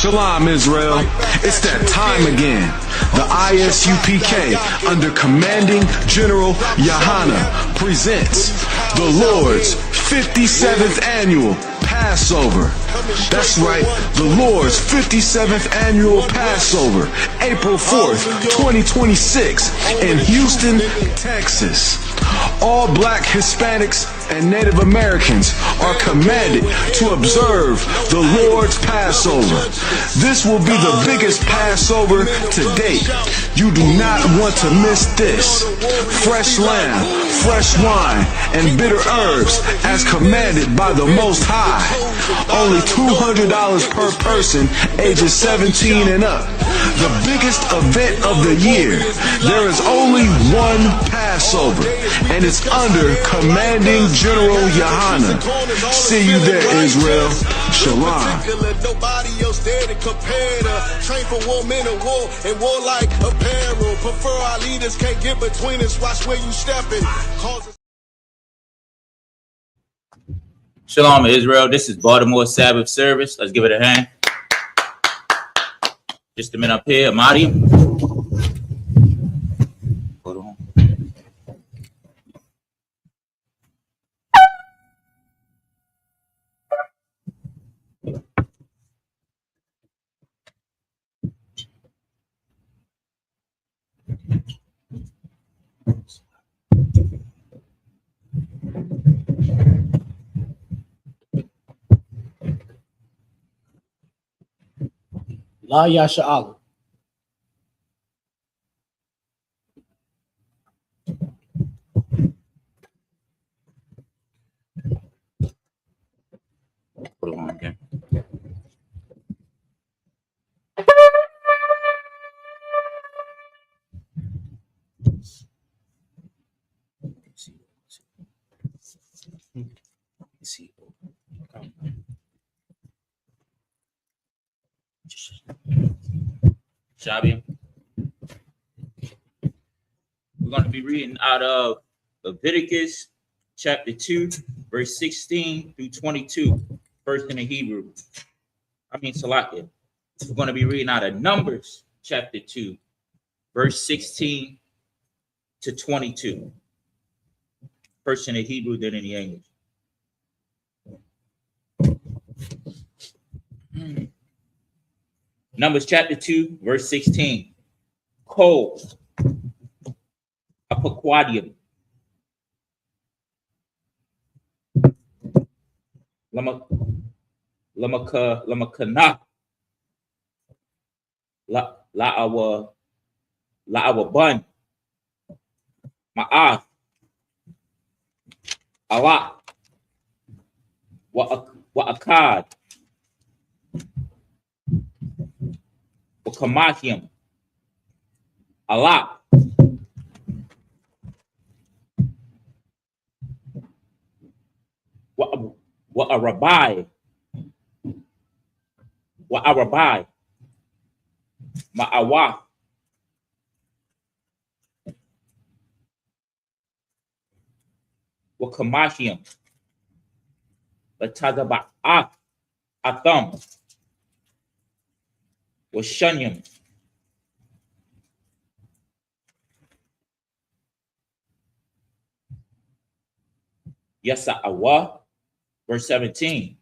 Shalom, Israel. It's that time again. The ISUPK, under Commanding General Yahana, presents the Lord's 57th Annual Passover. That's right, the Lord's 57th Annual Passover, April 4th, 2026, in Houston, Texas. All Black, Hispanics, and Native Americans are commanded to observe the Lord's Passover. This will be the biggest Passover to date. You do not want to miss this. Fresh lamb, fresh wine, and bitter herbs as commanded by the Most High. Only $200 per person ages 17 and up. The biggest event of the year. There is only one Passover, and it's under Commanding General Yahana. See you there, Israel. Shalom. Nobody else there to compare to. Train for war, men of war, and warlike apparel. Prefer our leaders, can't get between us. Watch where you stepping. Shalom, Israel. This is Baltimore Sabbath Service. Let's give it a hand. Just a minute up here, Marty. Hold on. La Yasha Allah. Put it on again. Shabi. We're going to be reading out of Leviticus chapter 2, verse 16 through 22, first in the Hebrew. Salakia. We're going to be reading out of Numbers chapter 2, verse 16 to 22, first in the Hebrew, then in the English. Numbers chapter 2, verse 16. Kol, apaquadium, lamakana, la our bun, ma'af, Allah, wa akad, Kamahim, Allah, wa Arabai, Ma'awa, wa Kamahim, Latadaba'at, Atham, was Shunyam. Yasa'awa, verse 17.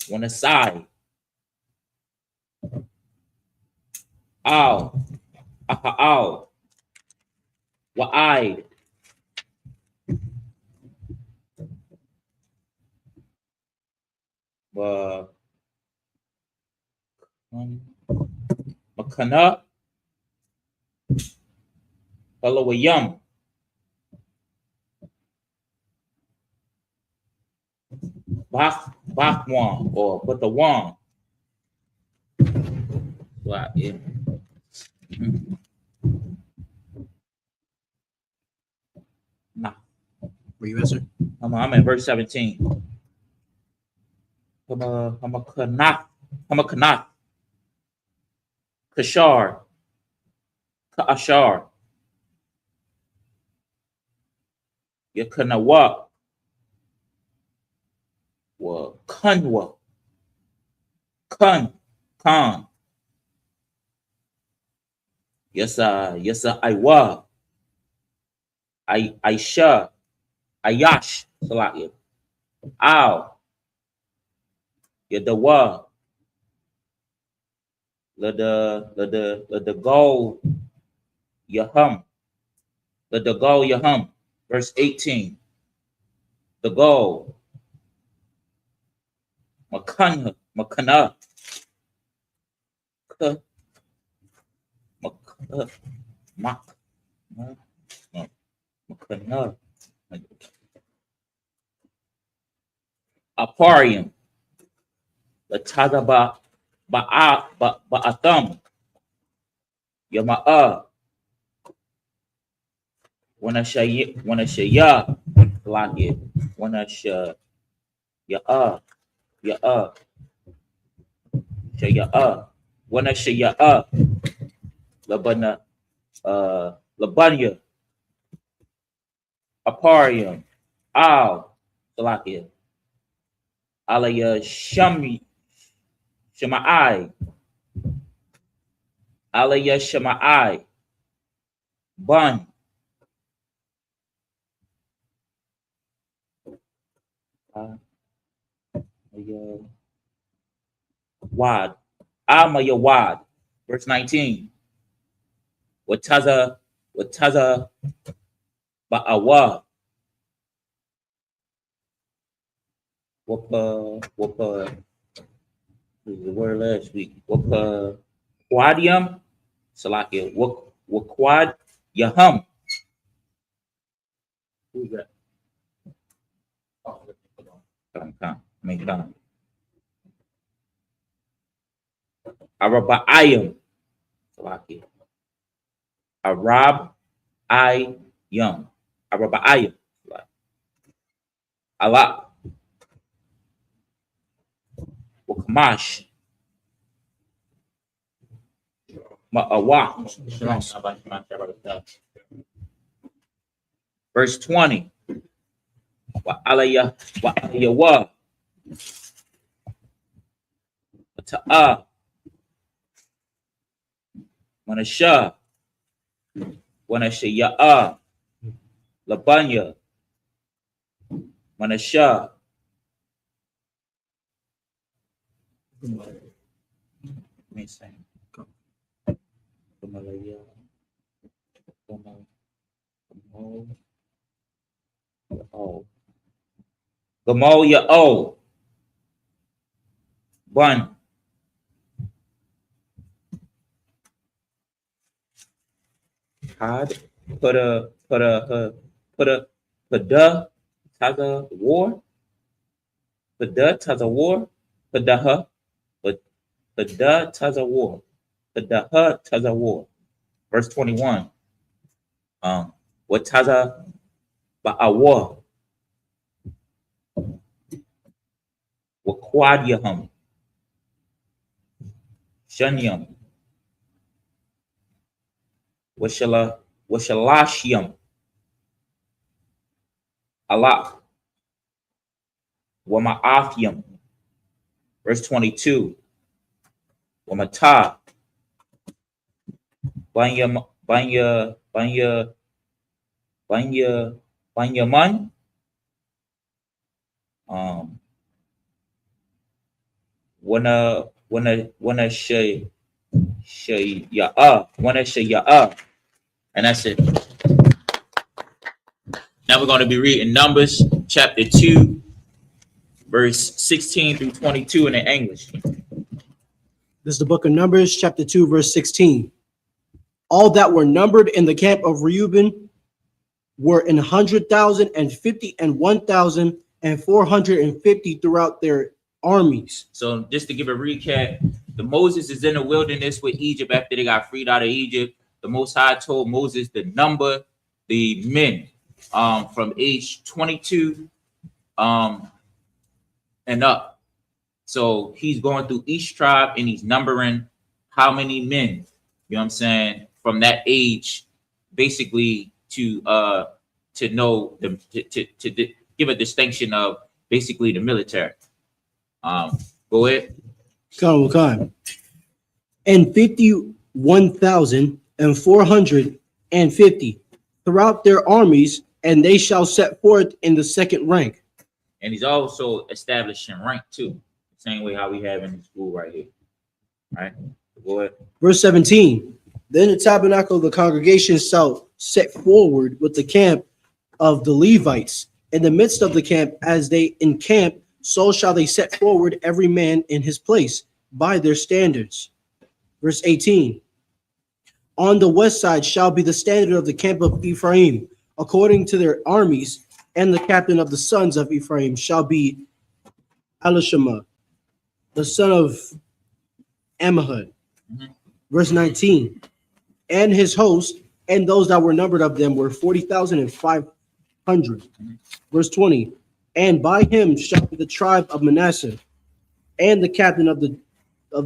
One aside. Al, Apa'al, Wa'id. Makana, Palawayam, Bakwan, or Batawan. Yeah. Nah. Where you at, sir? I'm in verse 17. Hamakanat. Kashar. Ka'ashar. Yakanawa. Wa Kanwa. Khan. Yes, Iwa. Aisha. Ayash. Salakia. Al. Yadawa. The goal. Yahum. The goal Yahum. Verse 18. The goal. Makana. Makana. Makana. Aparium. The Tagaba Ba'atham. Yama'a. Wanashaya. Like it. Wanashaya. Ya'a. Shaya. Wanashaya. Labanya. Aparium. Al. Like it. Alaya Shemai. Alaya Shemai. Bun. Wad. Amaya Wad. Verse 19. Wataza Ba'awa. Wapa. The word last week. Wapa Quadium. Salakia. Waquad Yahum. Who's that? Come. Araba'ayim. Salakia. Arab'ayim. Araba'ayim. Allah. Wakamash. Ma'awa. Verse 20. Wa'alaya wa. Ta'a. Manasha. Wanashaya'a. Labanya. Manasha. Gamal Ya'o. Bun. Had put a Taza war. Pada Taza war. Padaha. Pada Taza war. Padaha Taza war. Verse 21. What Taza Ba'awa. Waquadiahum. Shanyam. Washalashiam. Allah. Wama'athiam. Verse 22. Wamata. Banyaman. Wanna Shaya'a. And that's it. Now we're going to be reading Numbers chapter 2, verse 16 through 22 in the English. This is the book of Numbers, chapter 2, verse 16. All that were numbered in the camp of Reuben were 100,000 and 50 and 1,450 throughout their armies. So just to give a recap, the Moses is in the wilderness with Egypt after they got freed out of Egypt. The Most High told Moses to number the men from age 22 and up. So he's going through each tribe and he's numbering how many men, you know what I'm saying, from that age, basically to know them, to give a distinction of basically the military. Go ahead. Come. And 51,450 throughout their armies, and they shall set forth in the second rank. And he's also establishing rank too, same way how we have in the school right here. All right, go ahead. Verse 17. Then the tabernacle of the congregation shall set forward with the camp of the Levites in the midst of the camp. As they encamp, so shall they set forward every man in his place by their standards. Verse 18. On the west side shall be the standard of the camp of Ephraim, according to their armies, and the captain of the sons of Ephraim shall be Elishama, the son of Ammihud. Verse 19. And his host, and those that were numbered of them were 40,500. Verse 20. And by him shall be the tribe of Manasseh, and the captain of the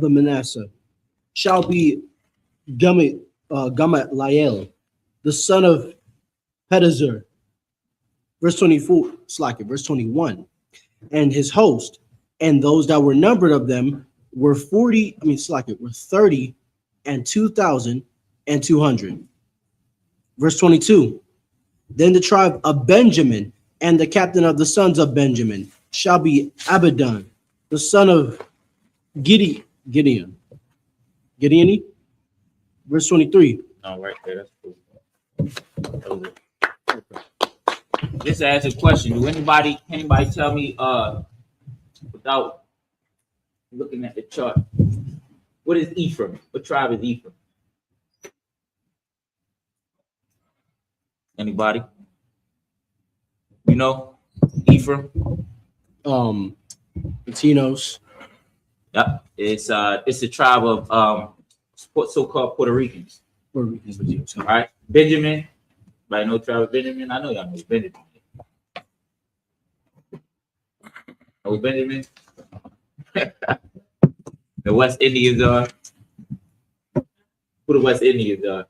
Manasseh shall be Gamaliel, the son of Pedazur. Verse 24, verse 21. And his host, and those that were numbered of them were 30 and 2,200. Verse 22. Then the tribe of Benjamin, and the captain of the sons of Benjamin shall be Abidan, the son of Gideon. Verse 23. Oh, right there. That's cool. Just to ask a question. Do anybody tell me without looking at the chart, what is Ephraim? What tribe is Ephraim? Anybody? You know Ephraim? Latinos. Yep. It's a tribe of so-called Puerto Ricans. All right. Benjamin. Right, no tribe of Benjamin. I know y'all know Benjamin. No Benjamin. The West Indians are. Who the West Indians are?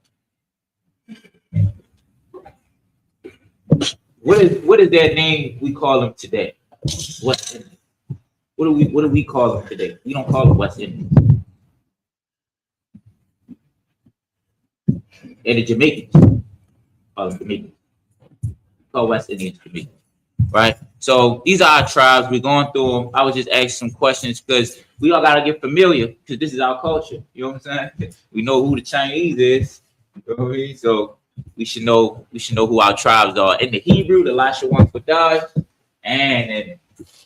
What is their name? We call them today. West Indians. What do we call them today? We don't call them West Indians. And the Jamaicans. Jamaicans. Call West Indians Jamaicans. Right? So these are our tribes. We're going through them. I was just asking some questions because we all gotta get familiar because this is our culture. You know what I'm saying? We know who the Chinese is. You know what I mean? So we should know who our tribes are. In the Hebrew, the Lashawan Kodai, and in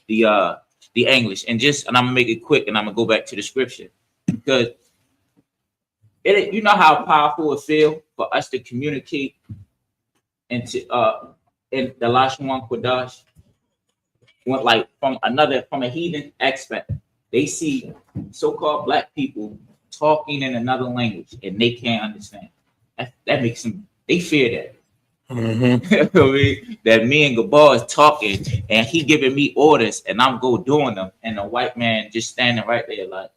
the English. And I'm gonna make it quick and I'm gonna go back to the scripture. Because you know how powerful it feels for us to communicate into in the Lashawan Kodash, went like from a heathen aspect. They see so-called black people talking in another language and they can't understand. That makes them, they fear that. Mm-hmm. I mean, that me and Gabor is talking and he giving me orders and I'm go doing them, and the white man just standing right there like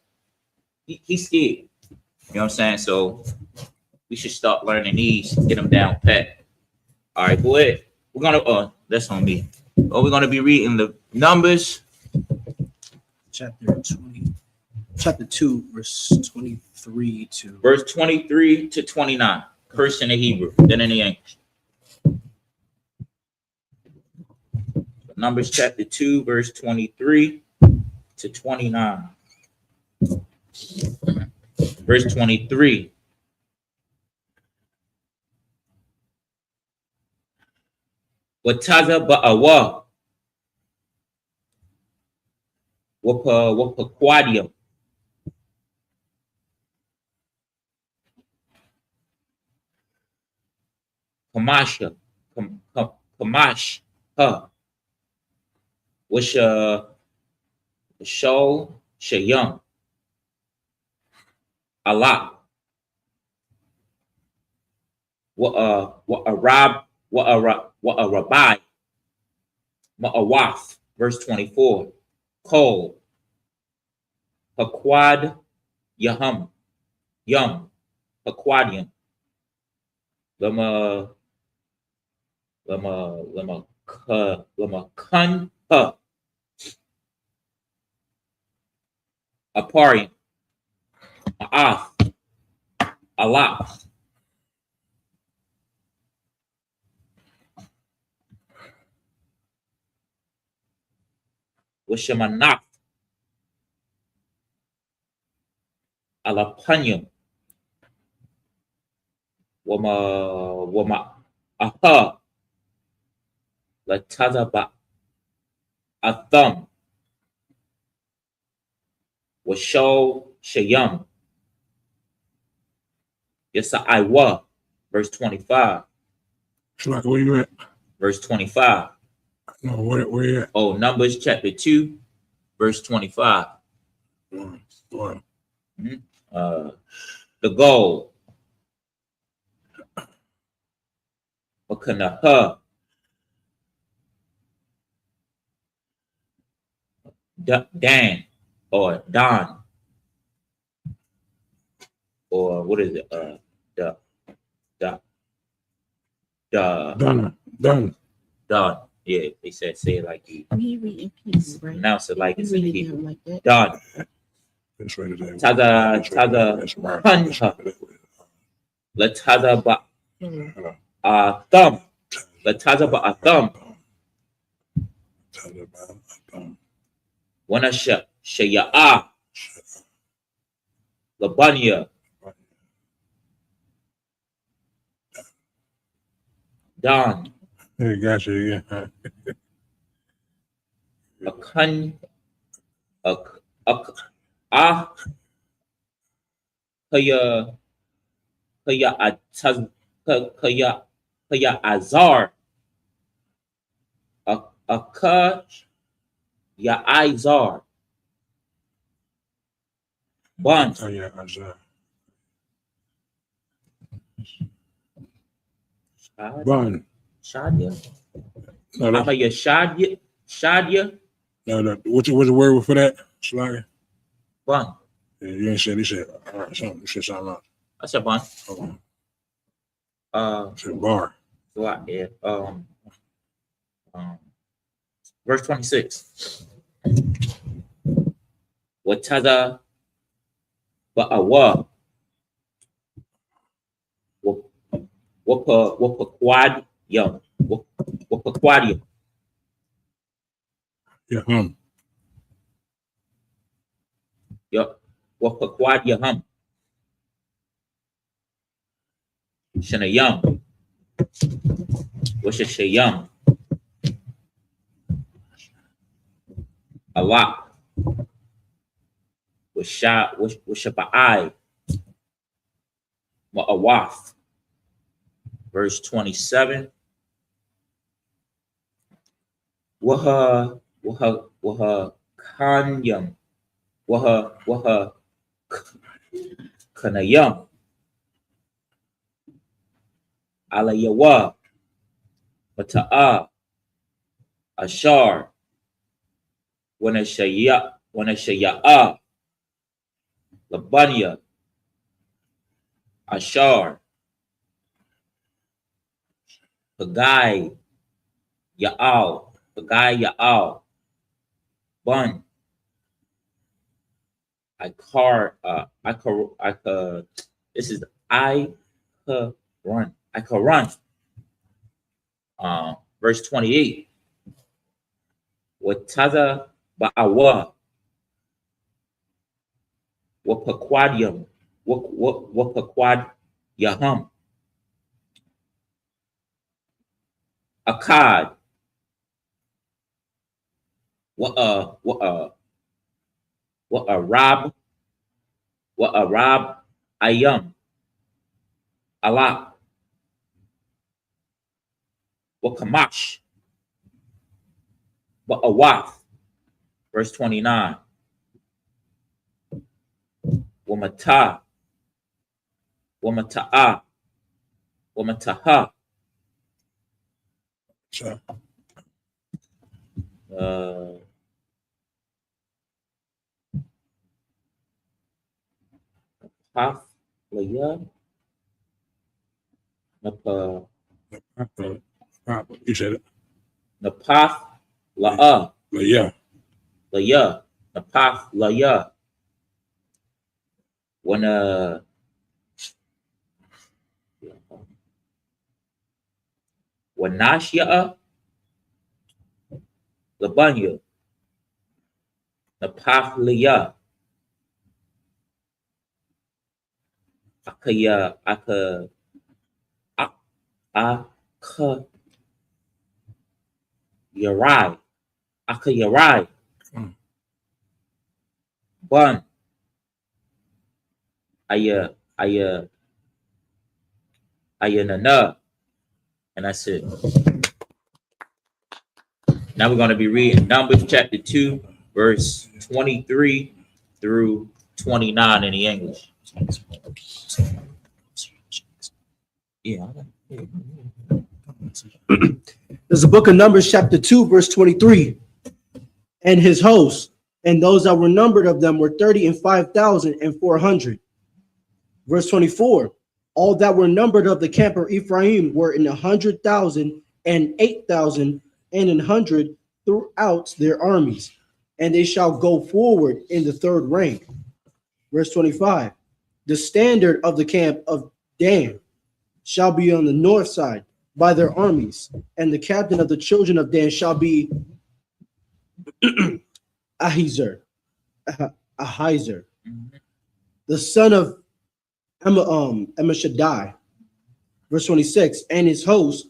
he's scared. You know what I'm saying? So we should start learning these, get them down pat. All right, go ahead. We're gonna that's on me. We're gonna be reading the Numbers, chapter 2, verse 23 to 29. First in the Hebrew, then in the English. Numbers chapter 2, verse 23 to 29. Verse 23. Wataza ba'awa. Wapaquadia. Kamasha. Kamash. Wisha. Show. Shayum. Allah. What a rabbi, ma'awaf, verse 24. Kol, haquad, yum, haquadium, lama kun, Aparium, Ma'ath, Allah, Wishamanaf, Alapanyum, Wama Aha, Latazaba, Atham, Washo Shayam, Yasa Iwa, verse 25. Shalaka, where you at? Verse 25. No, where you at? Oh, Numbers chapter 2, verse 25. One. The goal. Makanaha. Dan or Don. Or what is it? Done. Don. Yeah, they said say it like you We read in peace, right? pronounce it like We it's in read it Hebrew. down like that. Don. That's right today. Tada Punha. Latada ba Mm. thumb. Latada ba thumb. Wanasha Shaya Labania. Don. Hey, gotcha. Yeah. A kun a kaya azar a ka ya izar bun Oh yeah, I saw. Bun. Shadia No, that's, Amaya Shadia no. What's the word for that? Shalaka? bun. Yeah, you ain't said. He said. All right, something. You said something else. I said bun. Hold on. You said bar. So yeah, verse 26. Watada ba'awa wapa quad yum wapa quadia Yeah. yup wapa quadia shana yum what's a shayum a lot was shot was ba'ai ma'awaf. Verse 27. Waha kanyam. Waha kanayam. Alayawa. Mata'a. Ashar. Wanashaya'a. Labania. Ashar. Pagai Ya'al, Bun. This is I could run. I could run. Verse 28. Wataza ba'awa. Wapaquadium. Wapaquad Yaham. Akkad. What a Rob Ayam. Allah. What Kamash. What a Waf. Verse 29. Wamata. Wamata'a. Wamataha. So, Paf Laya Napa you said it. Napath La'a But yeah. Laya Napath Laya Wana Wanashia Labanya Napahliya Akaya Aka Yarai Akayarai Bun Ayanana, and that's it. Now we're going to be reading Numbers chapter 2, verse 23 through 29 in the English. Yeah. There's the book of Numbers, chapter 2, verse 23. And his hosts, and those that were numbered of them were 35,400. Verse 24. All that were numbered of the camp of Ephraim were in 100,000 and 8,000 and 100 throughout their armies, and they shall go forward in the third rank. Verse 25. The standard of the camp of Dan shall be on the north side by their armies, and the captain of the children of Dan shall be Ahiezer, the son of Ammishaddai. Verse 26, and his host,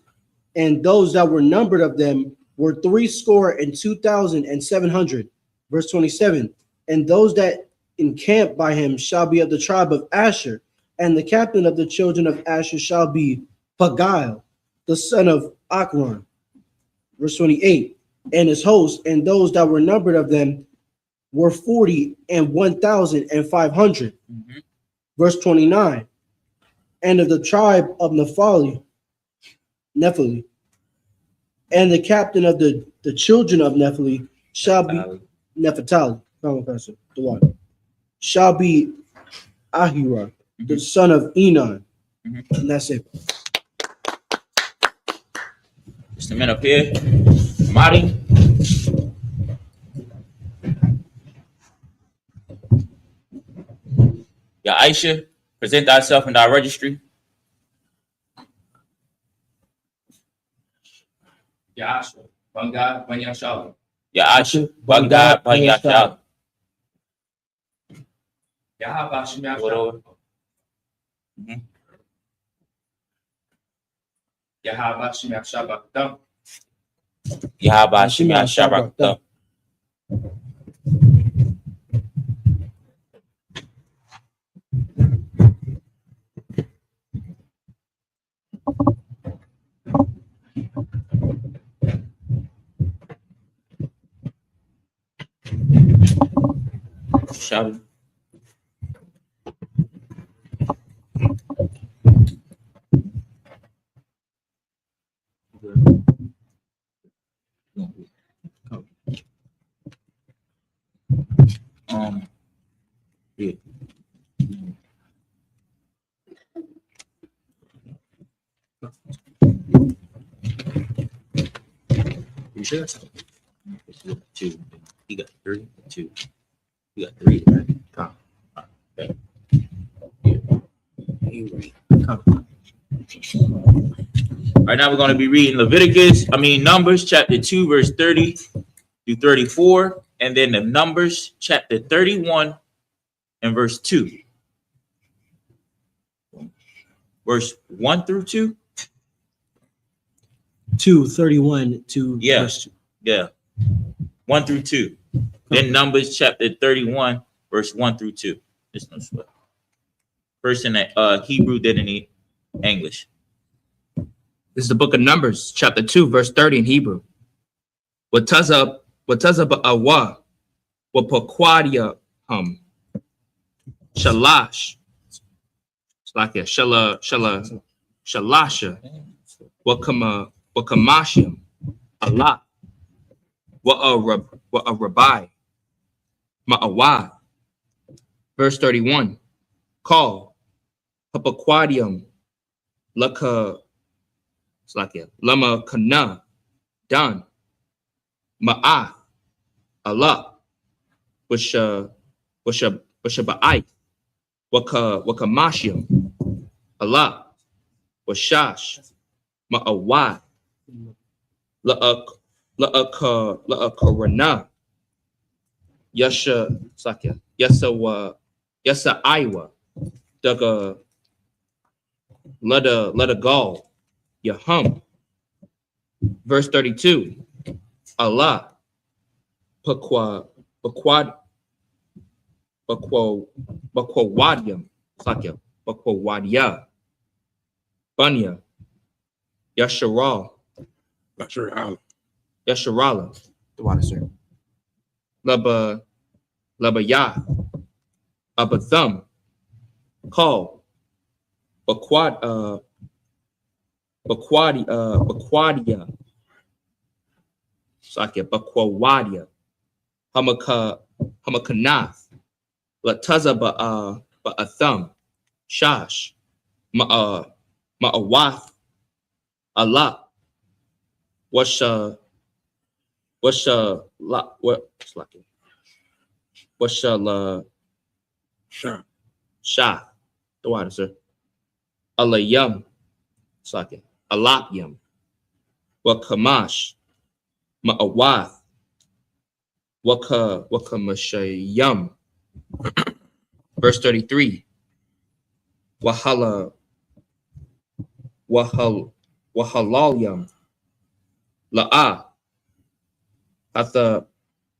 and those that were numbered of them were 62,700. Verse 27, and those that encamped by him shall be of the tribe of Asher, and the captain of the children of Asher shall be Pagiel, the son of Akron. Verse 28, and his host, and those that were numbered of them were 41,500. Verse 29, and of the tribe of Nephtali, and the captain of the children of Nephtali shall be Nephtali, shall be Ahira, the son of Enon. And that's it. Just a minute up here. Marty. Ya Aisha, present thyself in thy registry. Ya Aisha, Bangad, Banyashala. Ya Aisha, Baghdad, Banyashal. Ya Bashim Whatever. Ya Bashim Yashabak. Yahaba Shimya Shabrak. Shout. Yeah. You sure? Two. He got three. Two. You got three, right? Okay. All right, now we're going to be reading Numbers chapter 2, verse 30 through 34, and then the Numbers chapter 31 and verse 2. Verse 1 through 2? 2:31 to Yeah. verse 2. Yeah. 1 through 2. Then Numbers chapter 31, verse 1 through 2. There's no sweat. First in Hebrew, then in English. This is the book of Numbers, chapter 2, verse 30 in Hebrew. Watazab awa, wapakwadia shalash, shalasha, wakamashim, Allah, wa rabbi, ma'awad. Verse 31, call, papaquadium, lama kana, done, ma'ah, Allah, washaba'ai, Wakamashim, Allah, Washash, Ma'awad, La'akarana, Yasha Sakya, Yasa Iwa, Daga Lada Gal, Yahum. Verse 32, Allah, Bakwawadyam, Sakya, Bakwawadya, Bunya, Yasharal, Not sure how. Yasharala, the water, sir. Labaya, Abathum, Call, Bakwadia, Sakya, Bakwawadia, Hamakanath, Lataza Ba'athum, Shash, Ma'awath, Allah, Washa la Sure. Shah, the water, sir. Alayam, Sakya, Alapyam, Wakamash, Ma'awath, Wakamashayam. Verse 33, Wahalalyam, La'a, Hatha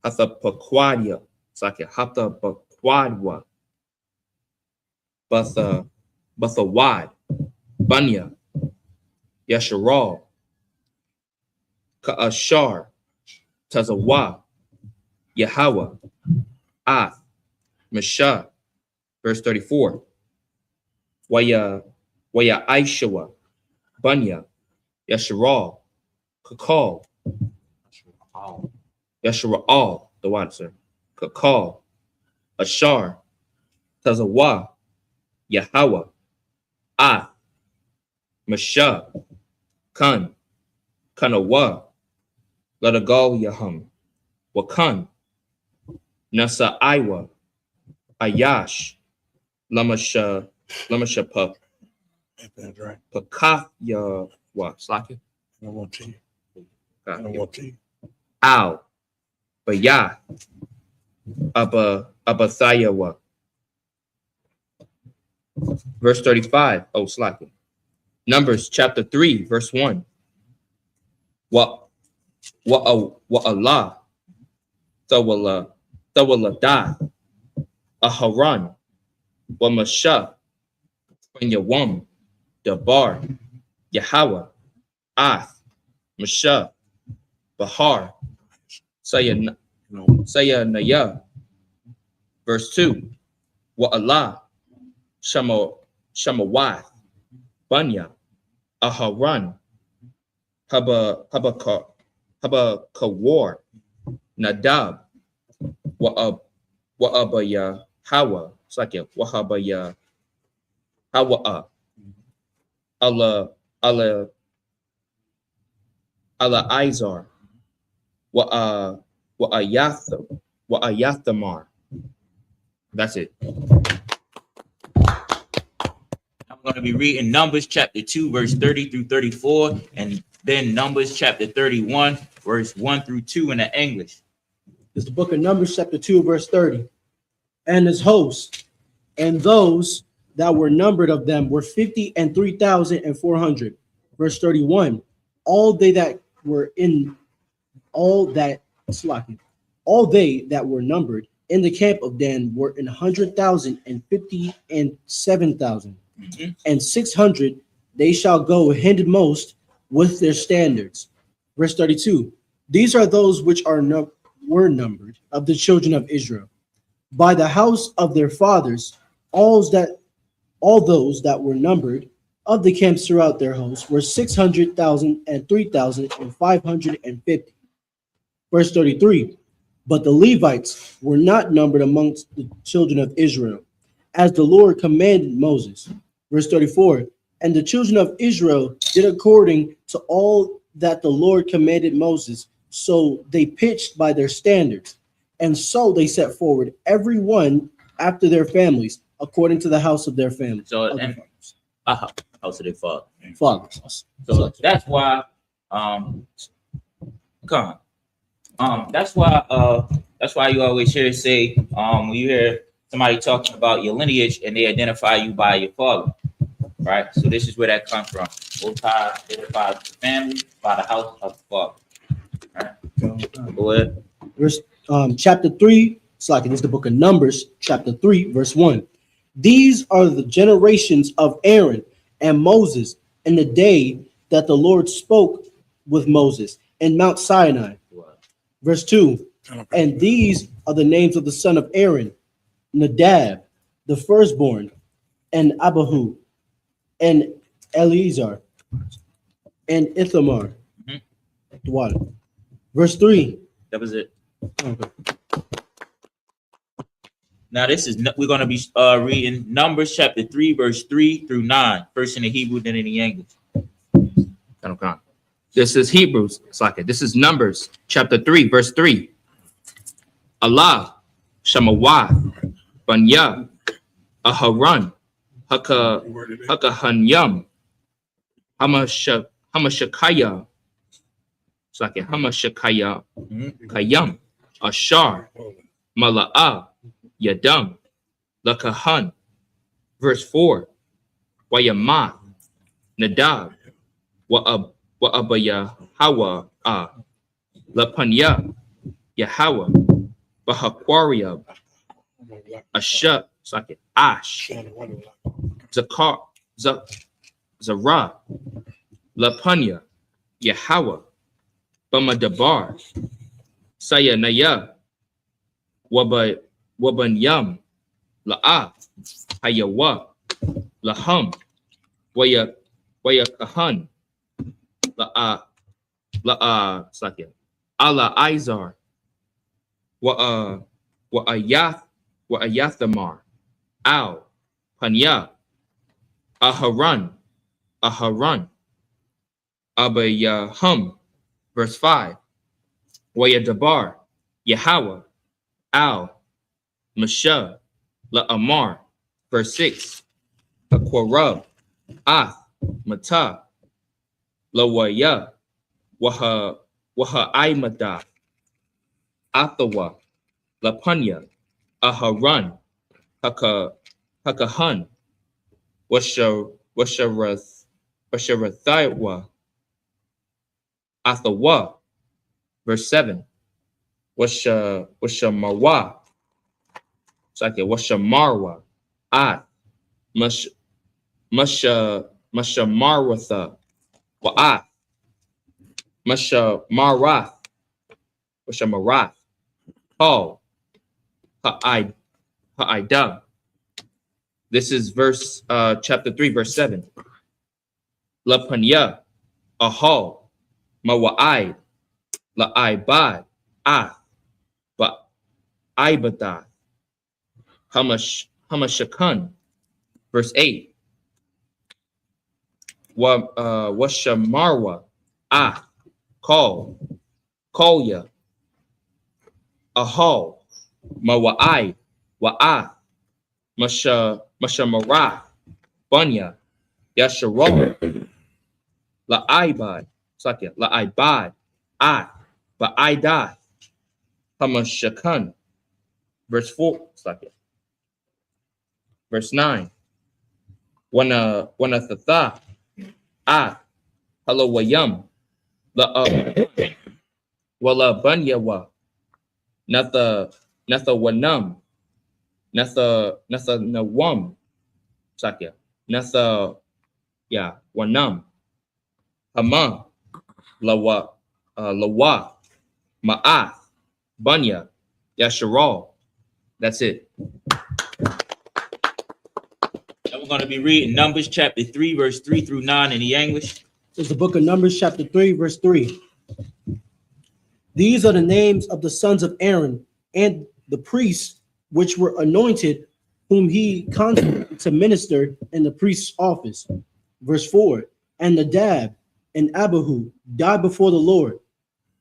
Pakwadia, Sakya, Hatha Pakwadwa, Bathawad, Bunya, Yasharal, Ka'ashar, Tazawa, Yahweh, Ath, Meshah. Verse 34, Waya Aishawa, Bunya, Yasharal, Kakal, Yashara'al, the water, sir. Kakal, Ashar, Tazawa, Yahweh, Ath, Meshah, Kanawa, Ladagal Yahum, Wakan, Nasa Iwa, Ayash, Lamashapa, That's right. Pakaf Yahwa, Slaki, I don't want tea. I don't want tea. Al, Bayah, Abathayawa. Verse 35, oh, Slaki. Numbers chapter 3, verse 1. Wa Allah, Tawaladah, Aharan, Wa Mashah, Yawam, Dabar, Yahweh, Ath, Mashah, Bahar, Sayanaya. Verse 2, Wa Allah, Shamawath, Bunya, Aharan, Habakawar, Nadab, Wa'abaya Hawa, Sakya, Wahabaya Hawa, Allah Izar, Wa'ayathamar. That's it. I'm going to be reading Numbers chapter 2, verse 30 through 34, and then Numbers chapter 31, verse 1 through 2 in the English. It's the book of Numbers, chapter 2, verse 30. And his host, and those that were numbered of them were 50 and 3,400. Verse 31. All they that were numbered in the camp of Dan were in 100,000 and 50 and 7,000. And 600 they shall go hindmost with their standards. Verse 32. These are those which were numbered of the children of Israel by the house of their fathers. All those that were numbered of the camps throughout their hosts were 600,000 and 3,550. Verse 33. But the Levites were not numbered amongst the children of Israel, as the Lord commanded Moses. Verse 34. And the children of Israel did according to all that the Lord commanded Moses. So they pitched by their standards. And so they set forward every one after their families, according to the house of their family. So, of their and house of their father. fathers. So that's why, that's why you always hear say, when you hear somebody talking about your lineage and they identify you by your father, right? So this is where that comes from. Most High identifies the family by the house of the father. Right? Go ahead. Verse chapter 3, it's like it is the book of Numbers, chapter 3, verse 1. These are the generations of Aaron and Moses in the day that the Lord spoke with Moses in Mount Sinai. Verse 2. And these are the names of the son of Aaron: Nadab, the firstborn, and Abihu, and Eleazar, and Ithamar. The water. Verse 3. That was it. Okay. Now we're going to be reading Numbers chapter 3, verse 3 through 9. First in the Hebrew, then in the English. Okay. This is Hebrews. It's like it. This is Numbers chapter 3, verse 3. Allah, Shamawath, Banya, Aharon, Hakahanyam, Hamashakaya. It's like it. Hamashakaya, Kayam, Ashar, Mala'ah, Yadam, Lakahan. Verse 4. Wayamath, Nadab, Wa'abaya Hawa, Lapanya, Yahweh, Bahakwaria, Asha, it's like it. Ash, Zakar, Zara, Lapanya, Yahweh, Bamadabar, Sayanaya, Wabanyam, La'a, Hayawa, Laham, Wayakahan, it's like it. Allah Izar, Wa'ayathamar, Al, Panya, Aharon, Abayahum. Verse 5. Wayadabar, Yahweh, Al, Masha, La'amar. Verse 6. Aquarab, Ath, Mata, Lawaya, Waha Aimada, Athawa, Lapanya, Aharon, Hakahan, Washarathiwa, Athawa. Verse 7. Washamarwa. It's like it. Washamarwa. Mashamarwatha. Wa'ath. Mashamarath. Mashamarath. Paul. Ha'ida. This is verse chapter 3, verse 7. Lapanya. Ahal. Mawa'id. La'ibad. Ath. Ba'ibadath. Hamashakan. Verse 8. Washamarwa, Kolya, Ahal, Mawa'ai, Wa'ath, Mashamarath, Bunya, Yasharah, La'ibad, La'ibad, Ba'idath, Hamashakan. Verse 4, verse 9. Wanathatha, Halawayam, Wala Banyawa, Natha Wanam, Natha Nawam, Sakya, Natha Wanam, Hama, Lawa, Ma'ath, Banya, Yasharal. That's it. We're going to be reading Numbers chapter 3, verse 3 through 9 in the English. It's the book of Numbers, chapter 3, verse 3. These are the names of the sons of Aaron and the priests which were anointed, whom he consecrated to minister in the priest's office. Verse 4. And Nadab and Abihu died before the Lord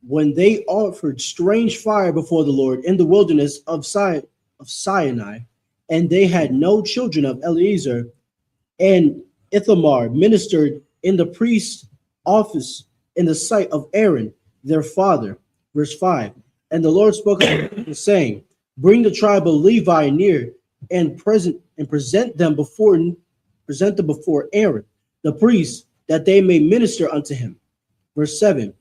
when they offered strange fire before the Lord in the wilderness of Sinai. And they had no children of Eleazar, and Ithamar ministered in the priest's office in the sight of Aaron, their father. Verse 5. And the Lord spoke unto him, saying, Bring the tribe of Levi near and present them before Aaron, the priest, that they may minister unto him. Verse 7.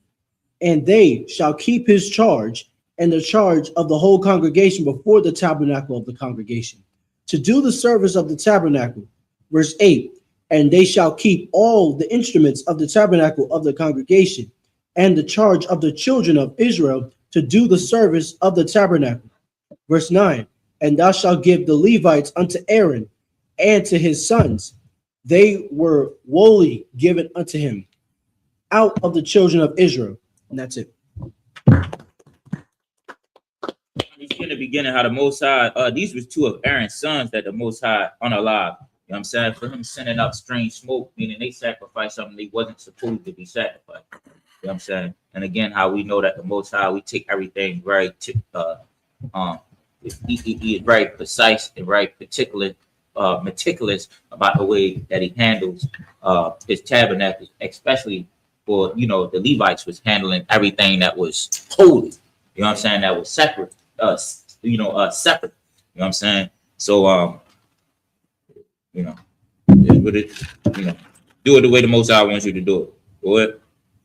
And they shall keep his charge and the charge of the whole congregation before the tabernacle of the congregation, to do the service of the tabernacle. Verse 8. And they shall keep all the instruments of the tabernacle of the congregation, and the charge of the children of Israel to do the service of the tabernacle. Verse 9. And thou shalt give the Levites unto Aaron and to his sons. They were wholly given unto him out of the children of Israel. And that's it. You see in the beginning how the Most High, these was two of Aaron's sons that the Most High unalive. You know what I'm saying? For him sending out strange smoke, meaning they sacrificed something they wasn't supposed to be sacrificed. You know what I'm saying? And again, how we know that the Most High, we take everything very, he is very precise and very particular, meticulous about the way that he handles his tabernacle, especially for, you know, the Levites was handling everything that was holy. You know what I'm saying? That was separate, separate. You know what I'm saying? So, you know, with it, you know, do it the way the Most High wants you to do it. Boy,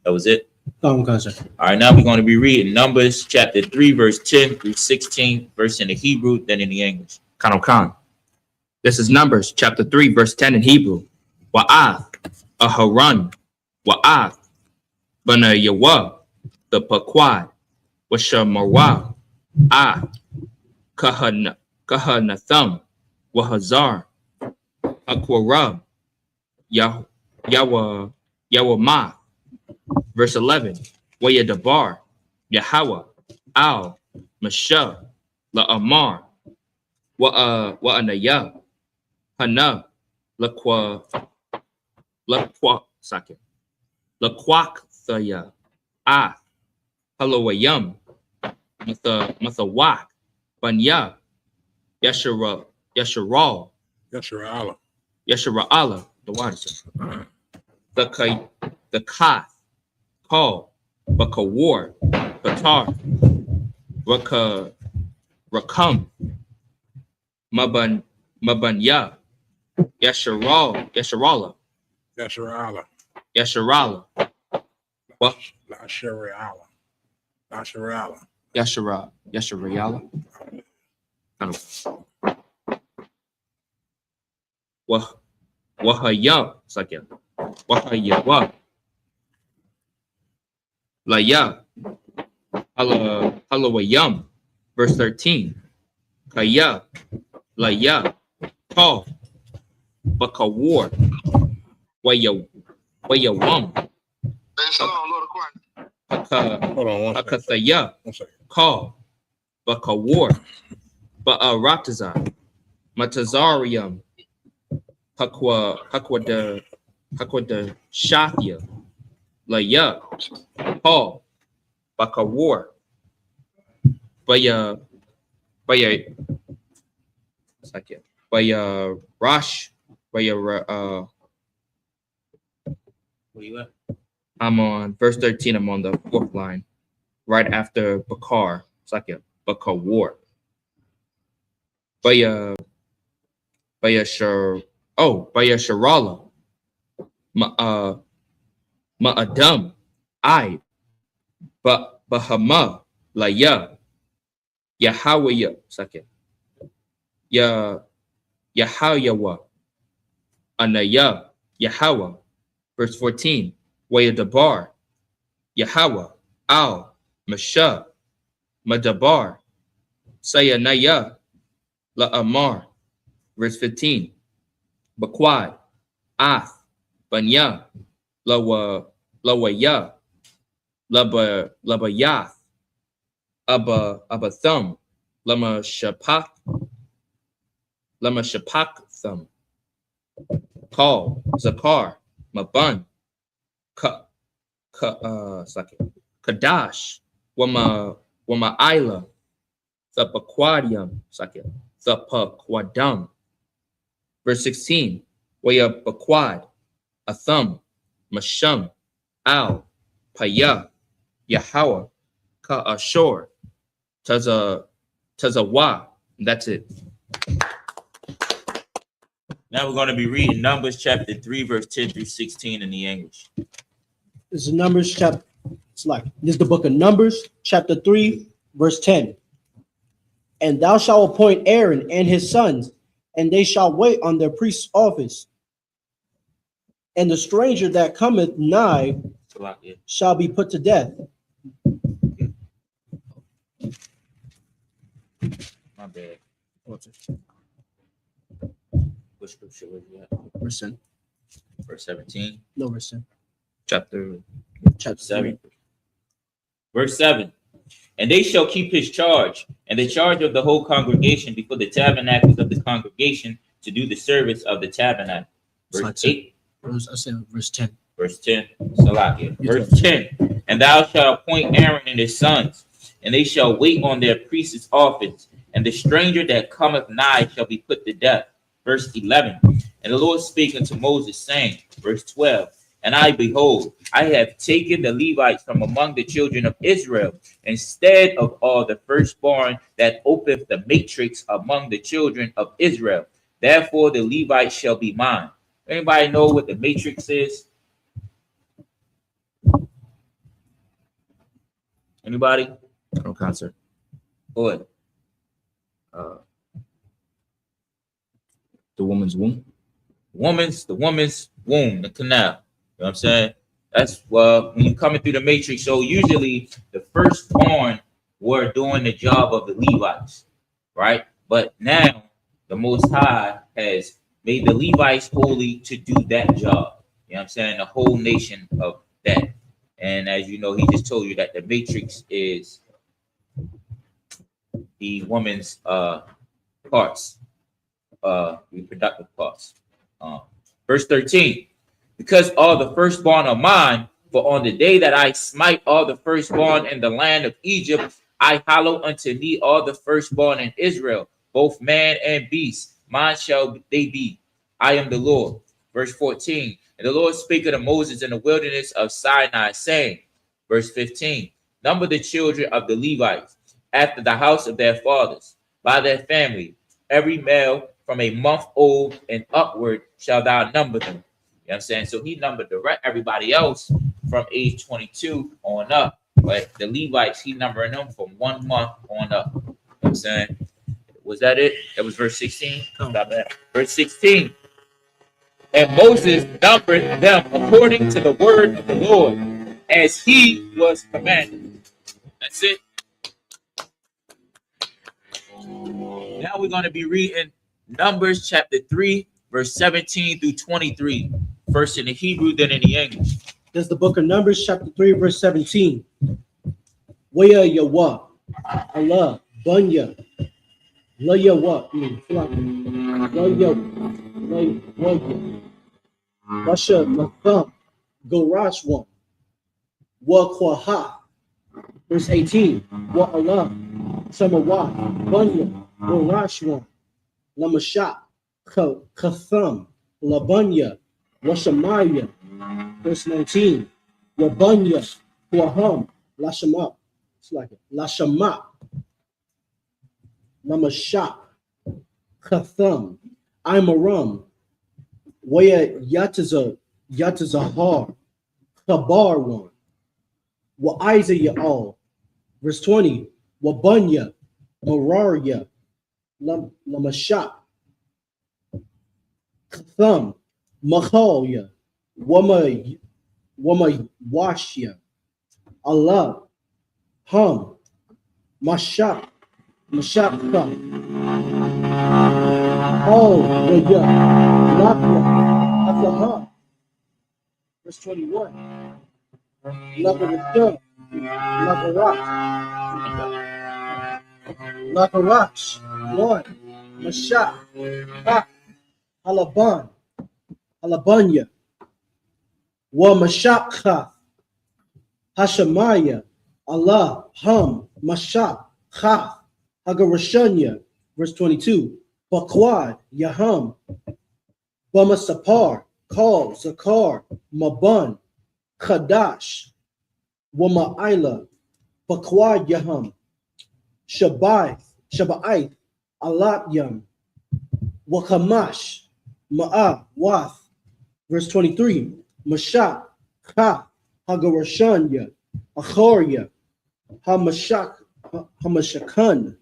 that was it. All right, now we're going to be reading Numbers chapter 3, verse 10 through 16, verse in the Hebrew, then in the English. Khan. This is Numbers chapter 3, verse 10 in Hebrew. Wa'ath, Aharon, Wa'ath, Bana Yawa, the Paquad, Washamarwa, Kahanatham, Wahazar, Aquarab, Yawama. Verse 11, Wayadabar, Yahweh, Al, Masha, La'amar, Wa'anaya, Hana, Laquakthaya, Halawayam, Mathawak, Banya, Yasharal, Yashara'ala, the water. The Kath, Call, Bakawar, Qatar, Rakam, Mabanya, Yasharala. What? Yasharala. Wahaya, second. Wahaya, what? Laya, Halawayam, verse 13. Kaya, Laya, Paul, Bakawar, Wayawam, Hakathaya, Call, Bakawar, Ba'arataza, Matazarium, Hakwa de Shathia, Laya, Paul, Bakawar, Baya Rosh, Where you at? I'm on verse 13. I'm on the fourth line, right after Bakar. Sakya, Bakawar. Baya Sharala. Ma'adam, I, Bahama, Laya, Yahweh, second, Yahweh, Anaya, Yahweh, verse 14, Wayadabar, Yahweh, Al, Masha, Madabar, Sayanaya, La'amar, verse 15, Bakwad, Ath, Banya, Lawaya, Labayath, Abathum, Lama Shapak Thumb, Call, Zakar, Maban, Kadash, Wama Isla, Thapaquadium, Thapakwadam. Verse 16. Waya Bakwad, Atham, Masham, Al, Paya, Yahweh, Ka Ashor, Tazawa. That's it. Now we're going to be reading Numbers chapter 3, verse 10 through 16 in the English. This is Numbers chapter. It's like this is the book of Numbers, chapter 3, verse 10. And thou shalt appoint Aaron and his sons, and they shall wait on their priest's office. And the stranger that cometh nigh shall be put to death. My bad. What scripture was that? Verse 10. Verse 17. No, verse 10. Chapter Chapter 7. Verse 7. And they shall keep his charge, and the charge of the whole congregation before the tabernacles of the congregation to do the service of the tabernacle. Verse 8. I said verse 10. Verse 10. Salakia. Verse 10. And thou shalt appoint Aaron and his sons, and they shall wait on their priest's office, and the stranger that cometh nigh shall be put to death. Verse 11. And the Lord spake unto Moses, saying, verse 12. And I, behold, I have taken the Levites from among the children of Israel, instead of all the firstborn that openeth the matrix among the children of Israel. Therefore the Levites shall be mine. Anybody know what the matrix is? Anybody? no concert. Good. The woman's womb. The woman's womb, the canal. You know what I'm saying? That's when you're coming through the matrix. So usually the firstborn were doing the job of the Levites, right? But now the Most High has made the Levites holy to do that job. You know what I'm saying? The whole nation of that. And as you know, he just told you that the matrix is the woman's parts, reproductive parts. Verse 13. Because all the firstborn are mine, for on the day that I smite all the firstborn in the land of Egypt, I hallow unto thee all the firstborn in Israel, both man and beast. Mine shall they be. I am the Lord. Verse 14. And the Lord spake unto Moses in the wilderness of Sinai, saying, verse 15, number the children of the Levites after the house of their fathers, by their family, every male from a month old and upward shall thou number them. You know what I'm saying? So he numbered everybody else from age 22 on up. But the Levites, he numbering them from 1 month on up. You know what I'm saying? Was that it? That was verse 16? Oh. Stop that. Verse 16. And Moses numbered them according to the word of the Lord, as he was commanded. That's it. Now we're going to be reading Numbers chapter 3, verse 17 through 23. First in the Hebrew, then in the English. That's the book of Numbers, chapter 3, verse 17. Waya Yahweh, Allah, Bunya, La Yahweh, Russia, Matham, Gorashwan, Wa Kwaha. Verse 18. Wa Allah, Samawa, Bunya, Gorashwan, Lamashat, Katham, Labunya, Washamaya. Verse 19. Wabunya, Waham, Lashama. It's like it. Lashama. Lamashat, Katham, Imaram, Waya Yatazahar, Kabar one. Wa Isaiah all. Verse 20. Wabunya, Mararia, Lamashat, Katham, Mahalya, Wama Washya, Allah, Hum, Mashak, Mashakka, Oh, Waya, Lakya, Athaham. Verse 21. Lakarach, Lakarach, Lord, Mashak, Ha, Halaban, Halabanya, Wa Mashakha, Hashamaya, Allah, Hum, Mashak, Ha, Hagarashanya, Verse 22. Bakwad, Yaham, Bamasapar, Kal, Zakar, Maban, Kadash, Wama'ila, Bakwad, Yaham, Shaba'ith, Alat Yam, Wakamash, Ma'a, Wath. Verse 23. Mashak, Ka, Hagarashanya, Achorya, Hamashakan,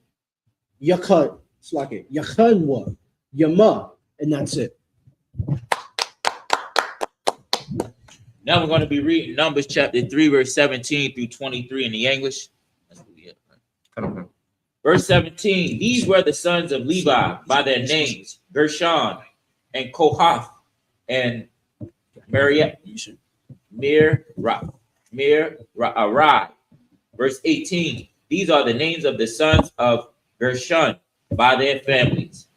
Yakat, it's like it, Yakanwa, Yama, and that's it. Now we're going to be reading Numbers chapter 3, verse 17 through 23 in the English. Verse 17, these were the sons of Levi by their names, Gershon and Kohath and Merari. Verse 18, these are the names of the sons of Gershon by their families,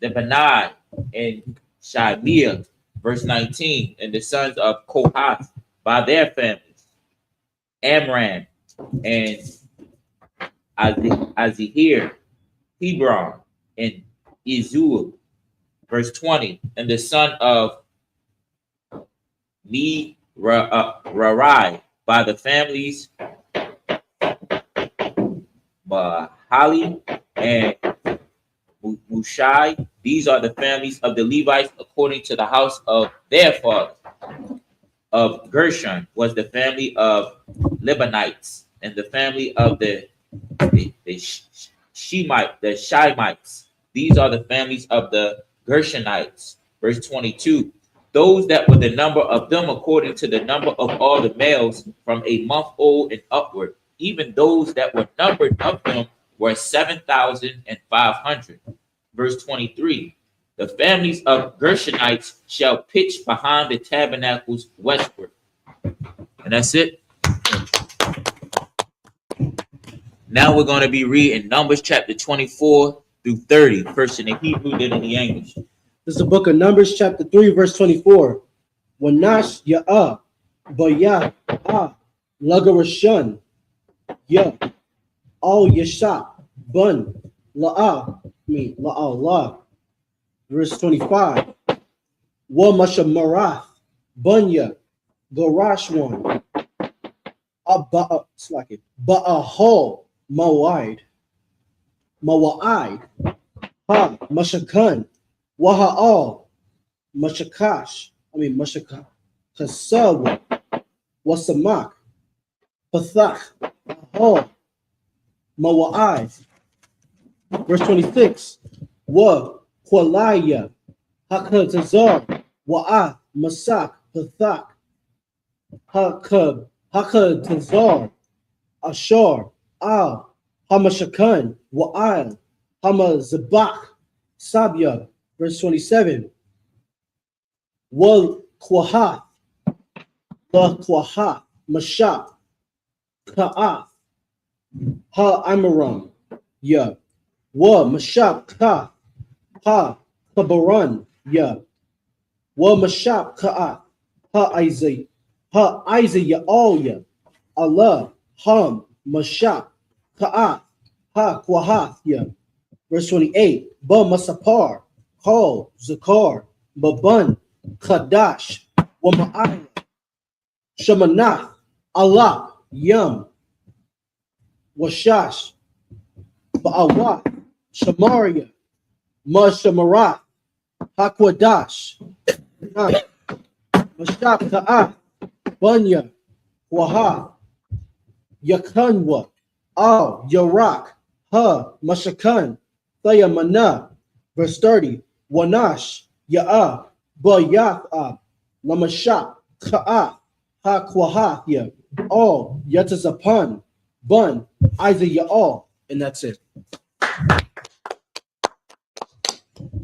Lebanai and Shimea. Verse 19, and the sons of Kohath by their families, Amram and Azihir, Hebron, and Izul. Verse 20, and the son of Rarai by the families, Mahali and Mushai. These are the families of the Levites according to the house of their father. Of Gershon was the family of Lebanites, and the family of the Shemites. These are the families of the Gershonites. Verse 22. Those that were the number of them according to the number of all the males from a month old and upward, even those that were numbered of them were 7,500. Verse 23. The families of Gershonites shall pitch behind the tabernacles westward. And that's it. Now we're going to be reading Numbers chapter 24 through 30, first in the Hebrew, then in the English. This is the book of Numbers, chapter 3, verse 24. Wanash Ya'ah, Bayah, Lagarashun, Ya, Al Yashak, Bun, La'Allah. Verse 25. Wa Mashamarath, Bunya, Garashwan, Ba'ahol, Mawa'id, Ha, Mashakan, Waha'al, Kasawa, Wasamak, Pathach, Ahol, Mawa'id. Verse 26. Wa Kwalaya, Hakatazar, Wa'ah, Masak, Pathak, Hakatazar, Ashar, Al, Hamashakan, Wa'al, Hamazabak, Sabya. Verse 27. Wal Kwahath, Mashak, Ka'ath, Ha Amaram, Ya, Wa Mashak Ka, Ha Kabaran, Ya, Wa Mashak Ka'ath, Ha Isaiah Ya'al, Ya, Allah, Ham, Mashak, Ka'ath, Ha Kwahath, Ya. Verse 28. Ba Masapar, Kal, Zakar, Baban, Kadash, Wama'ayah, Shamanath, Allah, Yam, Washash, Ba'awat, Shamaria, Mashamarat, Hakwadash, Mashak Ta'ah, Bunya, Waha, Yakanwa, Al, Yarak, Ha, Mashakan, Thayamana. Verse 30. Wanash, Ya'ah, Ba'yath'ah, Lamashak, Ka'ah, Ha-Kwahathya, All, Yatazapan, Bun, Isaiah Ya'al. And that's it.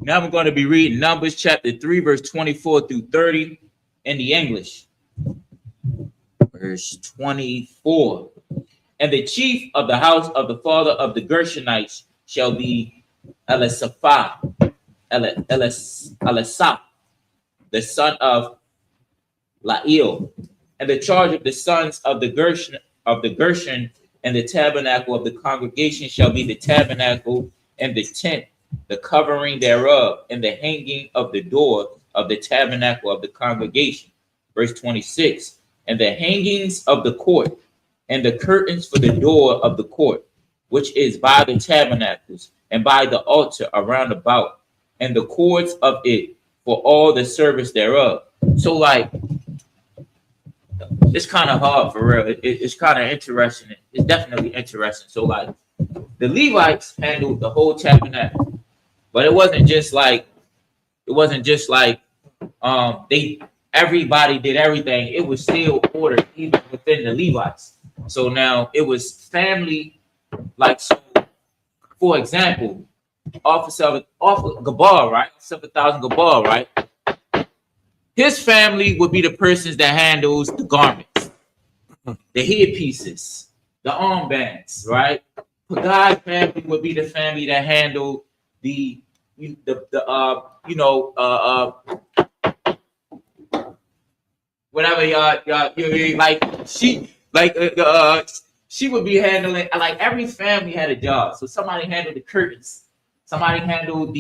Now we're going to be reading Numbers chapter 3, verse 24 through 30 in the English. Verse 24. And the chief of the house of the father of the Gershonites shall be Elisaph, the son of Lael, and the charge of the sons of the Gershon and the tabernacle of the congregation shall be the tabernacle and the tent, the covering thereof, and the hanging of the door of the tabernacle of the congregation. Verse 26, and the hangings of the court, and the curtains for the door of the court, which is by the tabernacles, and by the altar around about, and the cords of it for all the service thereof. So, like, it's kind of hard for real. It's kind of interesting. It's definitely interesting. So, like, the Levites handled the whole tabernacle, but it wasn't just like they everybody did everything. It was still ordered even within the Levites. So now it was family. Like, so, for example, Officer Gabar, right? 7,000 Gabar, right? His family would be the persons that handles the garments, the headpieces, the armbands, right? Pagad family would be the family that handled the whatever y'all like she would be handling, like, every family had a job. So somebody handled the curtains, somebody handled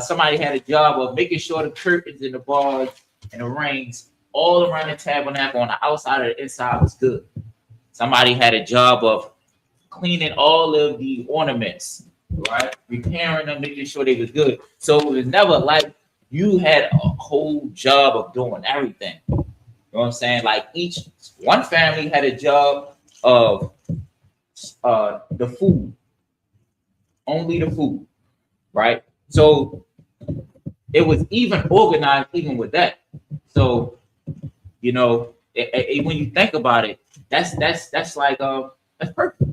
somebody had a job of making sure the curtains and the bars and the rings all around the tabernacle on the outside or the inside was good. Somebody had a job of cleaning all of the ornaments, right? Repairing them, making sure they was good. So it was never like you had a whole job of doing everything. You know what I'm saying? Like, one family had a job of the food, only the food, right? So it was even organized even with that. So, when you think about it, that's like that's perfect.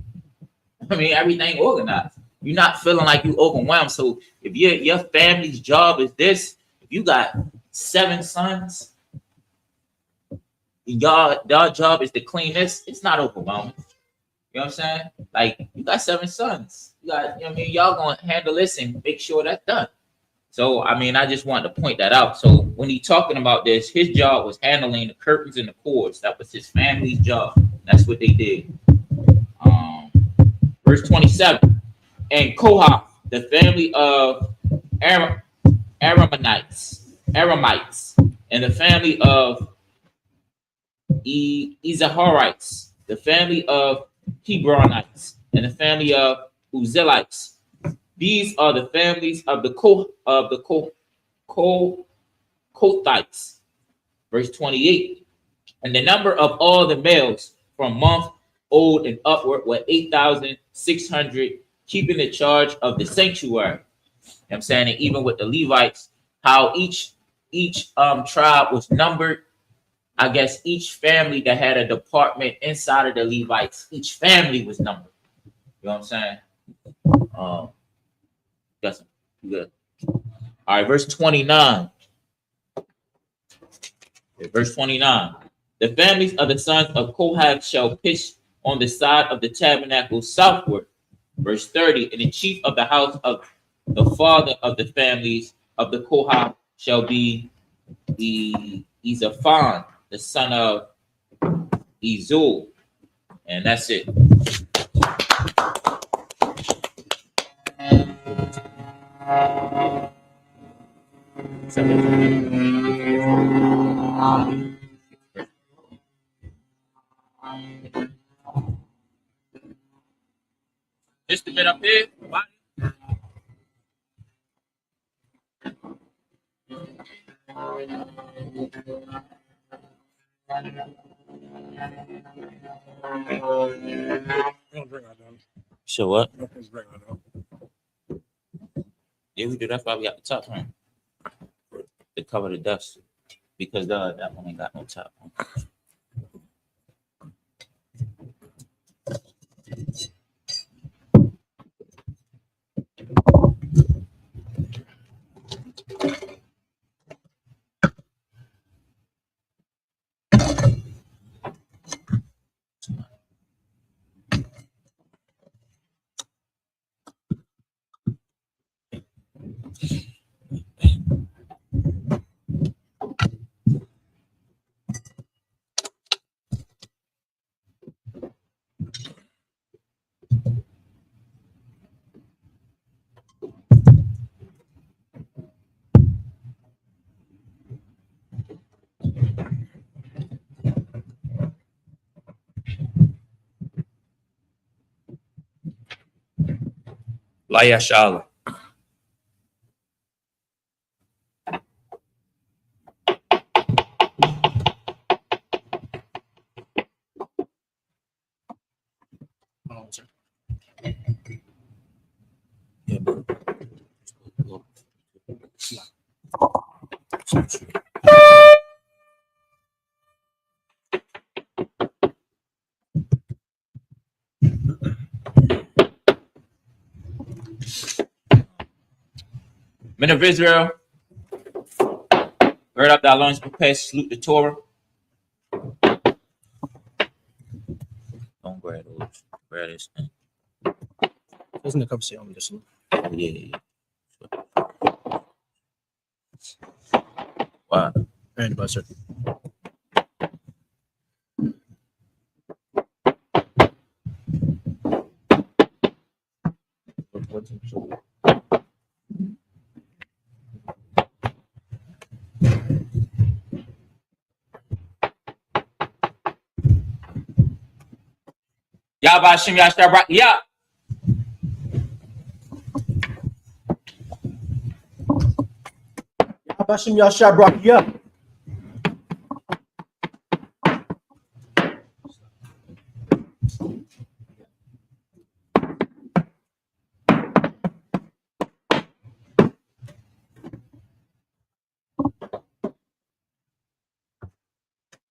I mean, everything organized. You're not feeling like you overwhelmed. So if your family's job is this, if you got 7 sons, y'all job is to clean this, it's not overwhelming. You know what I'm saying? Like, you got 7 sons. You got, y'all gonna handle this and make sure that's done. So, I mean, I just wanted to point that out. So when he's talking about this, his job was handling the curtains and the cords. That was his family's job. That's what they did. Verse 27, and Kohath, the family of Aramites, and the family of Izaharites, the family of Hebronites, and the family of Uzzielites. These are the families of the Kothites. Verse 28, and the number of all the males from month old and upward were 8,600, keeping the charge of the sanctuary. You know what I'm saying? And even with the Levites, how each tribe was numbered. I guess each family that had a department inside of the Levites, each family was numbered. You know what I'm saying? That's good. All right, verse 29. Verse 29. The families of the sons of Kohath shall pitch on the side of the tabernacle southward. Verse 30. And the chief of the house of the father of the families of the Kohath shall be Ezaphan, the son of Ezul. And that's it. Just a bit up here. Sure what? Yeah, we do. That's why we got the top one to cover the dust, because that one ain't got no top. La Yashala. Men of Israel, gird up thy loins, prepare, salute the Torah. Don't grab those. Grab this thing. Doesn't the cover say on this one? Oh, yeah. Wow. And buzzer. Yahweh Hashem Yashar Ya. Bashim Yashar brought you up.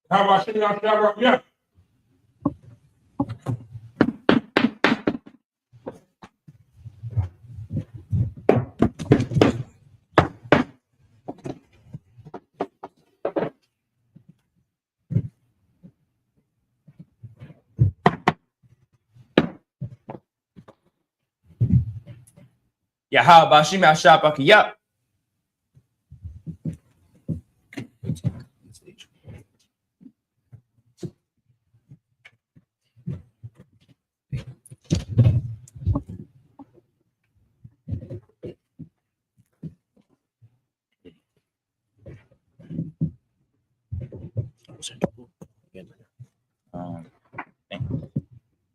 How about Shimmy Ashara? Yeah. Yahweh Hashem Yashar Ya.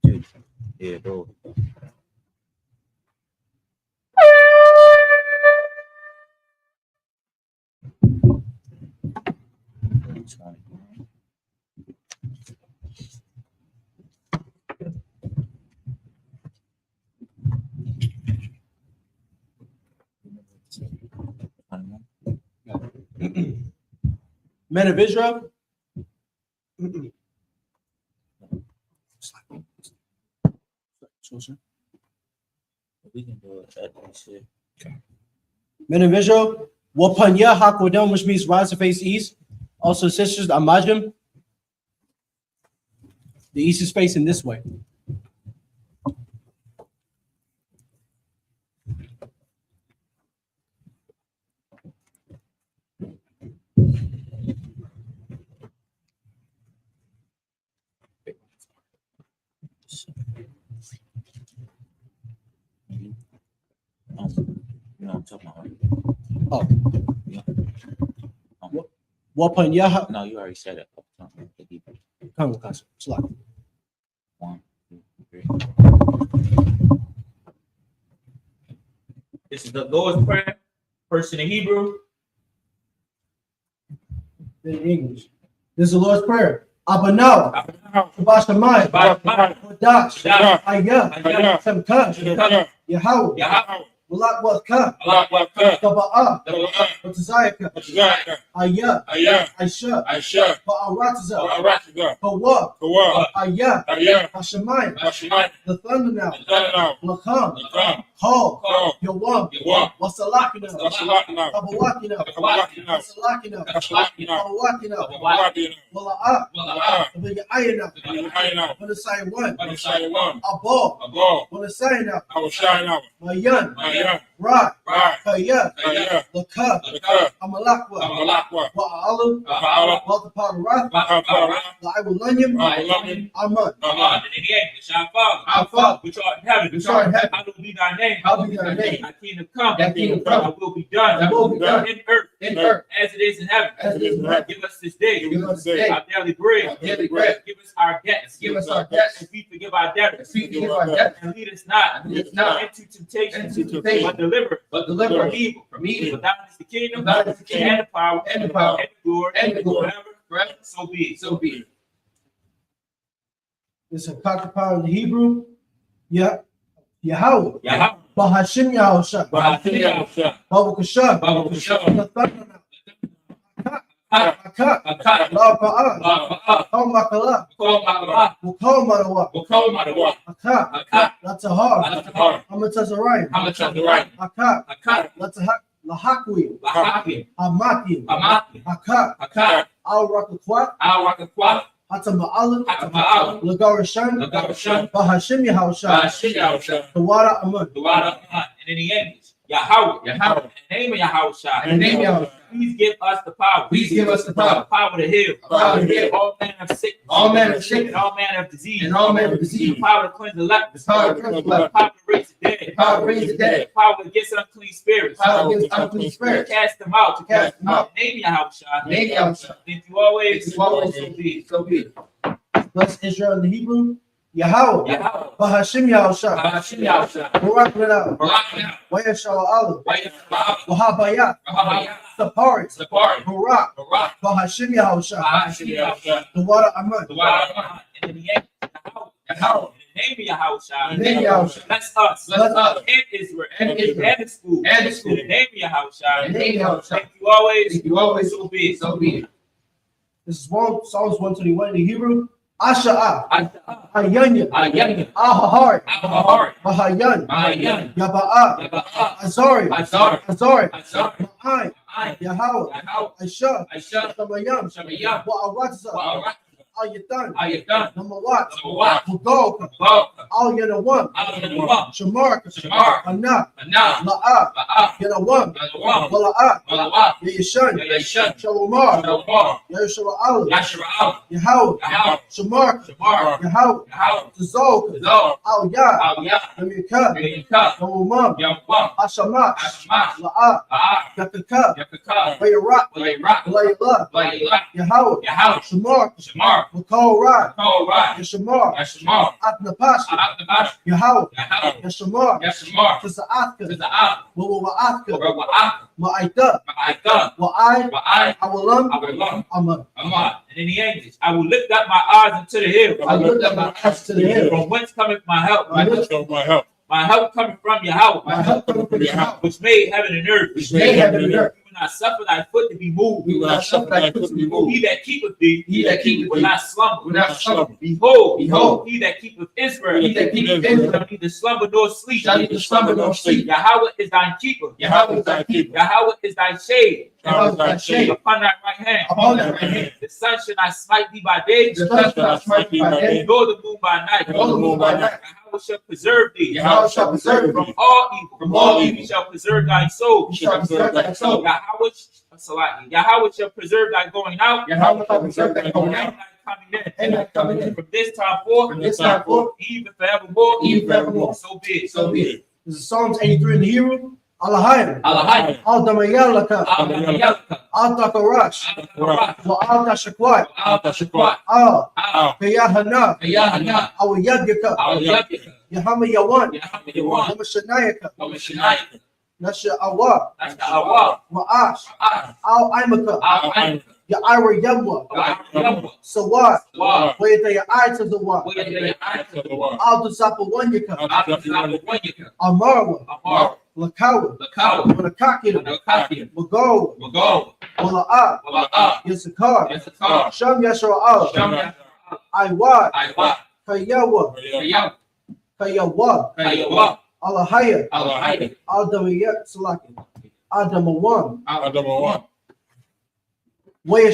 Dude, yeah, bro. Men of Israel. We can do it at this shit. Men of Israel. Wapanya Hakwadam, which means rise to face east. Also, sisters, Amajim. The east is facing this way. You know what I'm talking about, right? Oh. Yeah. Wapanya. No, you already said it. Come on, slide. 1, 2, 3. This is the Lord's Prayer, first in the Hebrew. In English. This is the Lord's Prayer. Abanau. Shabash Shammai. Wadash. Ayah. Semkash. Yahweh. Malak Watka. Taba'ah. Watazayaka. Ayah. Aisha. Ba'aratiza. Bawa. Ayah. Hashemayim. The thunder now. Lakam. Hall. Yawam. Wasalakina. Abawakina. Wasalakina. Abawakina. Wala'ah. Abiyayina. Wanasai one. Abal. Wanasayina. Mayan. Right. Kaya. Lakah. Amalakwa. Wa'alu. Waltaparath. La'ibulanyam. Aman. In the English, our Father, which art in heaven, hallowed be thy name. Thy kingdom come. I will be done. In earth in earth, as it is in heaven. as it is in heaven. Give us this day Give us this day our daily bread. our daily bread. Give us our debts. Give us our debts, As we forgive our debtors. as we forgive our debtors, And lead us not and lead us not into temptation, into temptation, but deliver but deliver from us evil. from evil. For thine is the kingdom, For thine is the kingdom, and the power, and the power, and the glory, and the glory, forever. forever. So be it. So be it. It's a cockapah in the Hebrew. Yeah. Yahweh. Yahweh. Bahashim Yahusha. Bahashim Yahusha. Babakasha. Babakasha. Akat. Akat. La Ba'a. Ba'ah. Kaumakala. Kol Ma'ah. Mukal Marawa. Kol Ma'ah. Akat. Akat. Latahar. Latahar. Amatazarayim. Hamatazarayim. Akat. Akat. Lahakwi. Lahakim. Hamakim. Hamakim. Akat. Akat. Al Rakakwat. Al-Rakakwah. Hatama'alim. Hatama'alim. Lagarashan. Lagarashan. Bahashim Yahusha. Bahashim Yahusha. Tawara Amun. Duwada Aman. And in the English, Yahweh. Yahweh. In the name of Yahusha. In the name of Yahweh. Please give us the power. Please give us the power. The power to heal. Power to heal. All manner of sickness. All manner of sickness. And all manner of disease. And all manner of disease. The power to cleanse the leper. The power to cleanse the leper. The power to raise the dead. The power to raise the dead. The power against unclean spirits. The power against unclean To spirits. cast them out. To cast them out. In the name of Yahusha. In the name of Yahusha. Thank you always. Thank you always. So be it. So be it. Bless Israel in the Hebrew. Yahweh. Yahweh. Bahashim Yahusha. Bahashim Yahusha. Barak Lena. Barak. Wayashal Alim. Barak. Wahabayat. Barak. Saparit. Saparit. Barak. Barak. Bahashim Yahusha. Bahashim Yahusha. Tawara Amun. Duwada Aman. And in the name of Yahweh. In the name of Yahusha. In the name of Yahusha. Bless us. Bless us. And Israel. And Israel. And the school. And the school. In the name of Yahusha. In the name of Yahusha. Thank you always. Thank you always. So be it. So be it. This is Psalms 121 in the Hebrew. Asha'a. Asha'a. Ayanya. Ayanya. Ahahar. Ahahar. Mahayan. Mahayan. Yaba'a. Yaba'a. Azari. Azari. Azari. Azari. Ma'ai. Ai. Yahweh. Yahweh. Aisha. Aisha. Shamayam. Shamayam. Wa'aratza. Wa'arat. Ayatan. Ayatan. Namawat. Namawat. Mugoka. Bog. Al Yanawam. Al-Yanawam. Shamar. Shamar. Ana. Ana. La'a. Ba'a. Yanawam. Yanawam. Wala'at. Malawat. Yishan. Yashan. Shalomar. Shalomar. Yashua Yashra'al. Yahweh. Yahweh. Shamar. Shamar. Yahweh. Yahweh. Tazok. Zol. Al Yah. Al-Yah. Yamika. Yamika. Yawumam. Yamwam. Ashamash. Ashmash. La'a. Ba'a. Yakaka. Yakaka. Wayarat. Wayrat. Layla. Layla. Yahweh. Yahweh. Shamar. Shamar. Makol Ra. Kol Ra. Yashamar. Yashmar. Atnapash. Abdabash. Yahweh. Yahweh. Yashamar. Yashmar. Taza'atka. Taza'at. Wawa'atka. Rawa'at. Ma'aita. Ma'aita. Wa'ai. Wa'ai. Awalam. Awalam. Aman. Aman. And in the English, I will lift up my eyes unto the hill. I lift up my eyes to the hill. From whence cometh my help? My help. So my help. My help cometh from Yahweh, My help coming from Yahweh. which made heaven and earth. Which Made heaven and earth. You will not suffer thy foot to be moved. We will not suffer thy foot to be moved. He that keepeth thee, He that keepeth will thee not slumber. will not slumber. Behold, Behold, he that keepeth Israel, he that keepeth shall Israel neither slumber nor sleep. shall neither slumber nor sleep. Yahweh is thine keeper. Yahweh is thy keeper. Yahweh is thy shade Yahweh is thy shade upon thy right hand. upon thy right hand. The sun shall not smite thee by day, The sun shall not smite thee by day, nor the moon by night. nor the moon by night. Yahweh shall preserve thee Yahweh shall preserve thee from all evil. from all evil. He shall preserve thy soul. He shall preserve thy soul. Yahweh shall preserve thy going out Yahweh shall preserve thy going and out thy coming in. and thy coming in. From this time forth, From this time forth, even forevermore, even forevermore. So be it. So be it. This is Psalms 83 in the Hebrew. Alahayim. Allahai, Al Damayalaka. Al-Yalka, Al Takarash. Al-Barak, Wa Al Tashakwat. Al-Tashquat, Al Al. Kayahana. Ayahana, Al Yadyaka. Al-Yabika, Yahama Yawan. Yahamayawan, Yamashanayaka. Al-Mishanayaka, Nasha Awa. Ashtawa, Ma'ash. Al Imaka. Al-Ain, Ya'ira Yamwa. Al-Yamwa, Sawat. Wa, Wayataya Aita Zawa. Wayadaya, Al Dusapawanyaka. Al-Yamwa, Amarwa. Amar, Lakawa. Lakawa, Wanakakina. Al-Kakia, Mago. Mago, Wala'a. Wala'a, Yasakar. Yasakar, Sham Yashra'al. Sham, Iwad. Aiwa, Kayawa. Kayam, Kayawa. Kayawa, Alahaya. Al-Hayy, Adamaya Salaki. Adamawan. Adamawan. Waya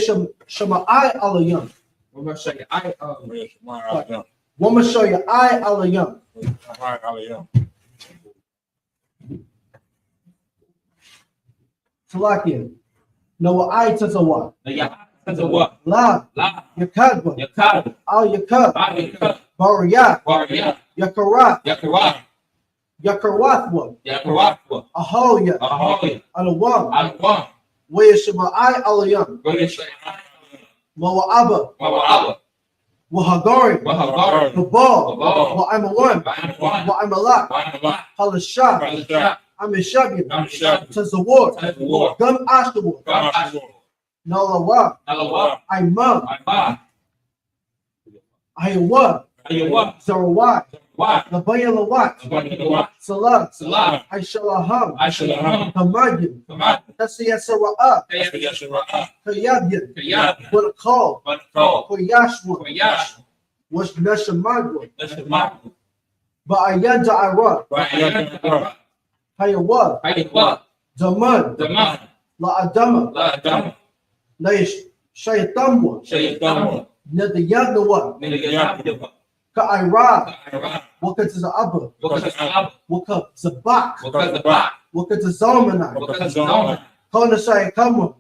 Shama'ai Alayam. we're going to show you. I, Yes, my Aliyah. Woman show you I Alayam. My Aliyah. Salaki. No I Tazawa. Yahatazawa, La. La, Yakadwa. Yakad, Al Yakab. Ayaka, Bariyak. Warya, Yakarat. Yakarat, Yakarwathwa. Yakaratwa, Ahoya. Ahoy, Alawam. Alwan, ويشمعي عليهم موعبة وهجاري وبال وعموان وعملاك على الشعب عم الشعب تزور قم أشتبه نلوا عمام عيوان زروات نبيل الوقت صلاة عيشلهم تماجم تسيا سواء كيابين والقول وياشمون وش نشماجون بأيان دعوات حيوان زمان لا أدم ليش شيطان نديان نوان كأيرا وكت زعبر وكت زباك وكت زامنا كون شيء كم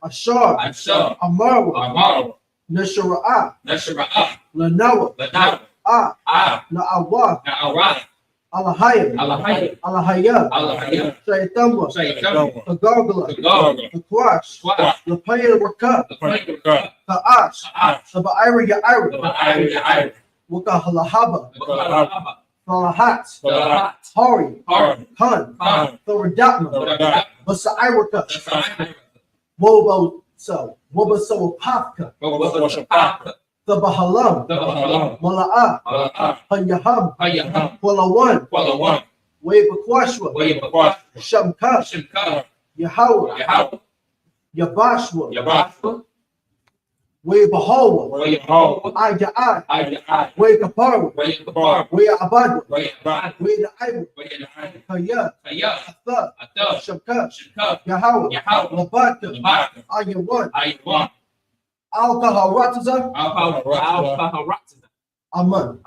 أشار أمر نشرة لنوى نعوى على هاي على هيا شيطان تقابل تقواش لبيل وكا كأش سبعير يعير وكهلهابا صلاحات هاري كان ثورداتنا بس عيرك وبو سو بافكا تبهلام ملاء هيهام ولوان ويبكواشوا شمكاش يهاو يباشوا ويبهوا آي ويكباروا ويعبادوا ويدعيبوا هيا أثار شمكاش يهاو لباكا آيوان Alcohol Amen.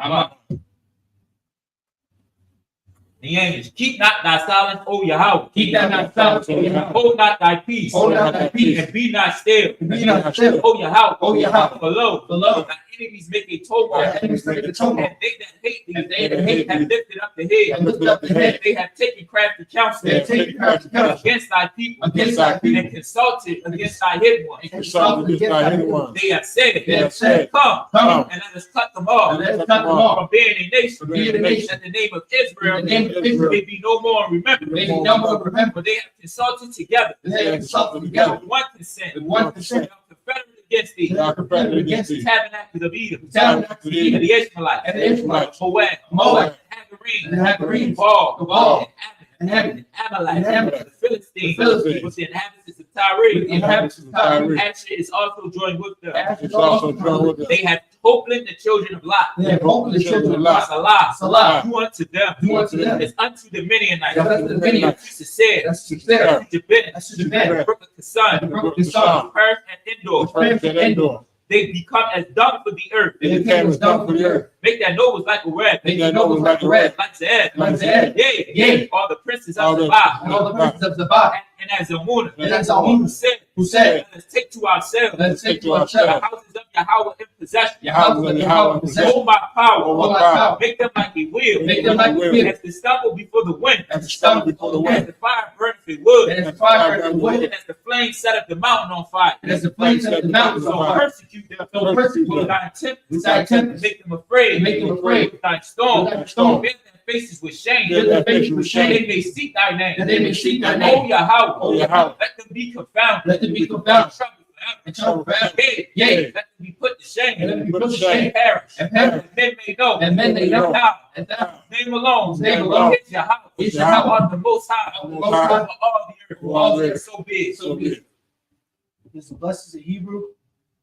The English, keep not thy silence, O Yahweh. Keep not thy silence, O Yahweh. Hold not thy peace. Hold not thy peace. And be not still. Be not still. O Yahweh. O Yahweh. Below. Thy enemies make a tumult. Thy enemies make a tumult. And they that hate thee, And they that hate have thee, lifted up the head. have lifted up the head. They have taken crafty counsel. They have taken crafty counsel Against thy people. Against thy people. And consulted against thy hidden ones. Consulted against thy hidden ones. They have said, They have said, Come, Come, and let us cut them off. and let us cut them off. From being a nation. From being a nation. That the name of Israel, The name of Israel may be no more remembered. may be no more remembered. For they have consulted together. They have consulted together With one consent. with one consent. They are confederate against thee. They are confederate against The thee. tabernacles of Edom. Tabernacles of Edom. And the Ishmaelites. And the Ishmaelites. Moab. Moab. Hagarine. And the Hagarenes. Gaul. And Ammon. Amalek. And Amalek. The Philistines. The Philistines. With the inhabitants of Tyre. The inhabitants of Tyre. Asher is also joined with them. Asher is also joined with them. They have Hopelin, the children of Lot. They have opened the children of Lot. Salah. Do unto them. Do unto them. It's unto the Midianites. It's unto the Midianites. That's That's Sarah. Jabin. That's Jabin. Brook of Kassan. Brook of Kassan. Perth and Endor. Perth and Endor. They become as dung for the earth. They became as dung for the earth. Make that nose like a red. Make that nose like a red. Like Zed. Like Zed. Yea. Yea. All the princes All of the- Sabbath. And all the princes of Zabah. And as a woman. And as a woman. Who Who said, let us take to ourselves let us take to the ourselves houses of Yahweh in possession. the houses of Yahweh in possession. Hold my power. Hold my power. Make them like a wheel. Make them like a wheel. As the stumble before the wind. As the stumble before the As wind. the fire burns the wood. And as the fire burns the wood. And as the flame set up the mountain on fire. And as the flames set the mountains on So fire. persecute them. So persecute them. With thy tempest. With thy tempest. Make them afraid. Make them afraid. With thy storm. With thy storm. Fill their faces with shame. Fill their faces with shame. That they may seek thy name. That they may seek thy Oh name. Yahweh. O Yahweh. Let them be confounded. Let them be confounded. And trouble forever. Yea, let them be put to shame. And let them be put to shame. And perish. And perish. Men may know. And men may know. Thou, And thou, name alone. Name alone. Is Yahweh. Is Is Yahweh. Yahweh the Most High. The Most High. Over all the earth. Over all the earth. So be it. so be it. This blesses in Hebrew.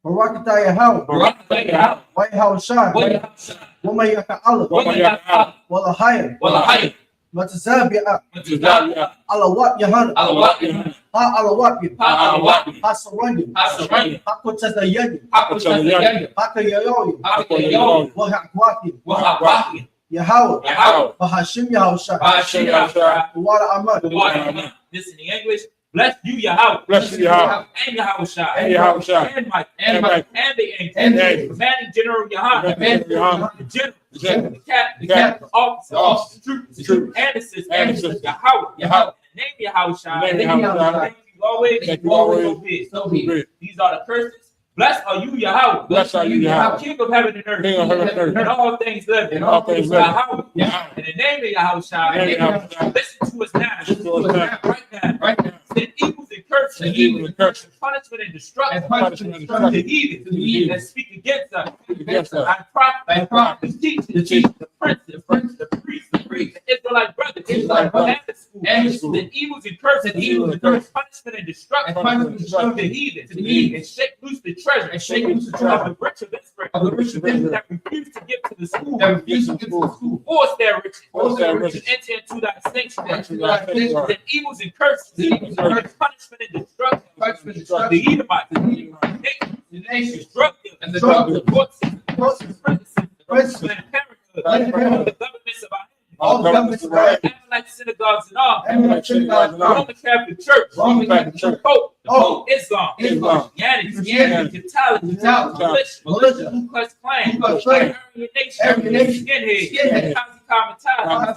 Barakatah Yahweh. Barak Yahweh. White House Shah. Yahweh. Wama Yaka Allah. Yahweh. Wala Hayam. Yahweh. Matazabia. Yahweh. Alawat Yahana. Yahweh. Ha Alawat. Yahweh. Ha Saranya. Yahweh. Ha Kotazayanya. Yahweh. Ha Kayayoya. Yahweh. Wahakwati. Yahweh. Yahweh. Yahweh. Bahashim Yahweh Shah. Yahweh. Wala Ahmad. This in the English. Bless you, Yahweh. Bless you, Yahweh. And Yahweh Shai. And Yahweh Shai. And Mike. And Mike. And the angel. And the angel. Commanding General Yahweh. Commanding Yahweh. The general. The general. The captain. The captain. The officer. The officer. The troops. The troops. And the assistant. And the assistant. Yahweh. Yahweh. Name Yahweh Shai. Name Yahweh Shai. Thank you, always. Thank you always. So be it. So be it. These are the curses. Blessed are you, Yahweh. Blessed are you, Yahweh. King of heaven and earth. King of heaven and earth. And all things living. And all things living. Yahweh. Yahweh. In the name of Yahweh, In the name of Yahweh. listen to us now. Listen to us now. Right now. Right now. Send evils and curses. Send evils and curses. Punishment and destruction. And punishment and To destruction. the heathen. To the heathen. That speak against us. Against us. Thy prophets. Thy prophets. The teachers. The teachers. The princes. The priests. The Israelite brothers. Israelite brothers. And the school. And the school. The evils and curses. The evils and curses. Punishment and destruction. And punishment and destruction. To the heathen. To the heathen. And shake loose the treasure. And shake loose the Of treasure. the rich of Israel. Of the rich of Israel. That refuse to give to the school. That refuse to give to the school. Force their riches. Force their riches. To enter into thy sanctuary. Into thy sanctuary. The evils and curses. The evils and curses. Punishment and destruction. Punishment and Of the destruction. Edomites. The Edomites. The nations. Drug dealers. And the drug The dealers. court systems. The Princes. Planned Parenthood. Planned Parenthood. The governments of our All the governments of our Amalek synagogues and all. Amalek synagogues and all. Roman Catholic Church. Roman Catholic Church. Pope. The Pope. Pope. Islam. Islam. Christianity. Christianity. Catholicism. Catholicism. Militia. Ku Klux Klan. Ku Klux Klan. Aryan Nation. Aryan Nation. Skinhead. Skinhead.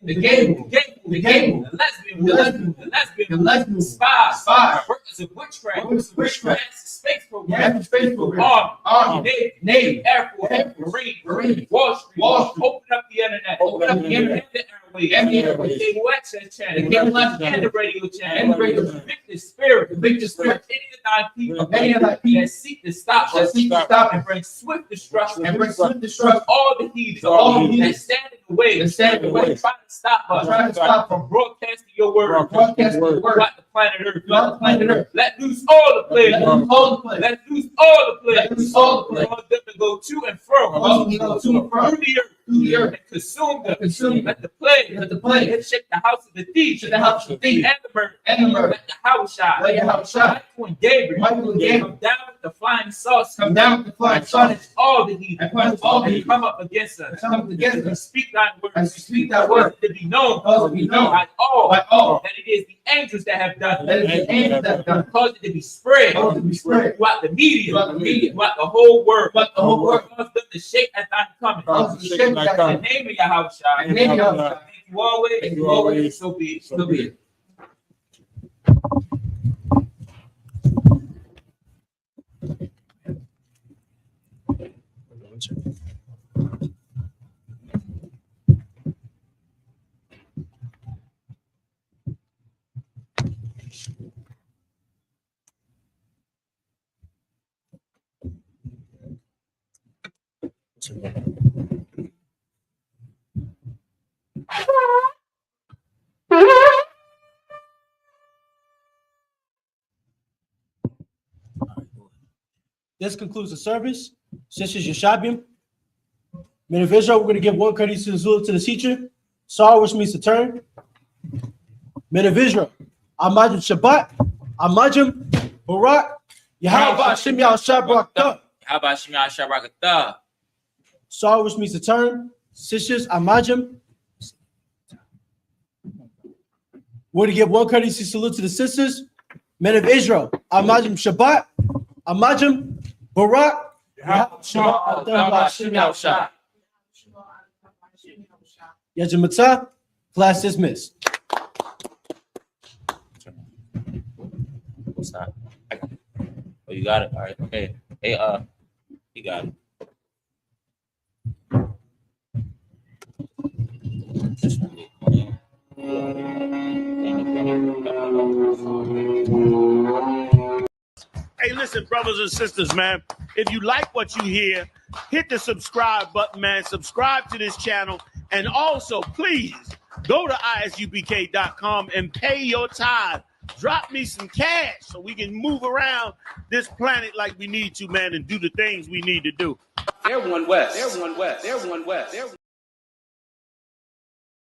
The gable. The gable. The lesbian. The lesbian. The The lesbian. spies. Spies. Workers of witchcraft. Workers of witchcraft. Space program. National Space Program. Army. Army. Navy. Air Force. Air Force. Marine. Wall Street. Open up the internet. Open up the internet. The airwaves. And the airwaves. The cable access channel. The cable access channel. And the radio channel. And the radio channel. Convict the spirit. Convict the spirit. Of any of thy people. Of any of thy people. That seek to stop That us. seek to stop And us. bring swift destruction. And bring swift destruction. All the heathens. All the That heathens. stand in the way. That stand in the way. Trying to stop us. Trying to stop From broadcasting your word. Broadcasting the word. Throughout the planet Earth. Throughout the planet Earth. Let loose all the plagues. Let loose all the plagues. Let loose all the plagues. Let loose all the plagues. Cause them to go to and fro. Cause them to go to and fro. Through the earth. Through the earth. And consume them. Consume them. Let the plague. Let the plague. Shake the house of the thief. Shake the house of the thief. And the murder. And the murder. Let the house shine. Let your house shine. Michael and Gabriel. Michael and Gabriel. Come down with the flying saucer. Come down with the flying And punish saucer. all the heathen. And punish all the And heathen. come up against us. And come up against And us. speak thy word. As we speak thy word. To be known. Cause it to be known. By all. By all. That it is the angels that have done That is it. the angels that have done it. Cause it to be spread. Cause it to be spread. Throughout the media. Throughout the media. Throughout the whole world. Throughout the whole world. Cause them to shake at thy coming. Cause them to shake at thy In the coming. name of Yahweh Shai. In the name of Yahweh Shai. Thank you always. Thank you always. So be it. So be it. This concludes the service. Sisters Yeshabim. Men of Israel, we're going to give one courtesy to the teacher. Saw, which means to turn. Men of Israel, Amajim Shabbat, Amajim Barak, Yahweh Hashem Yahshua Barak. How about Shema Shabrakatah? Saw, which means to turn. Sisters, Amajim. We're going to give one courtesy salute to the sisters. Men of Israel, Amajim Shabbat, Amajim Barak, Yajimata. Class dismissed. What's that? Oh, you got it. All right. Okay. Hey, you got it. Hey, listen, brothers and sisters, man. If you like what you hear, hit the subscribe button, man. Subscribe to this channel. And also, please go to isupk.com and pay your tithe. Drop me some cash so we can move around this planet like we need to, man, and do the things we need to do. Everyone west. Everyone west. Everyone west. Everyone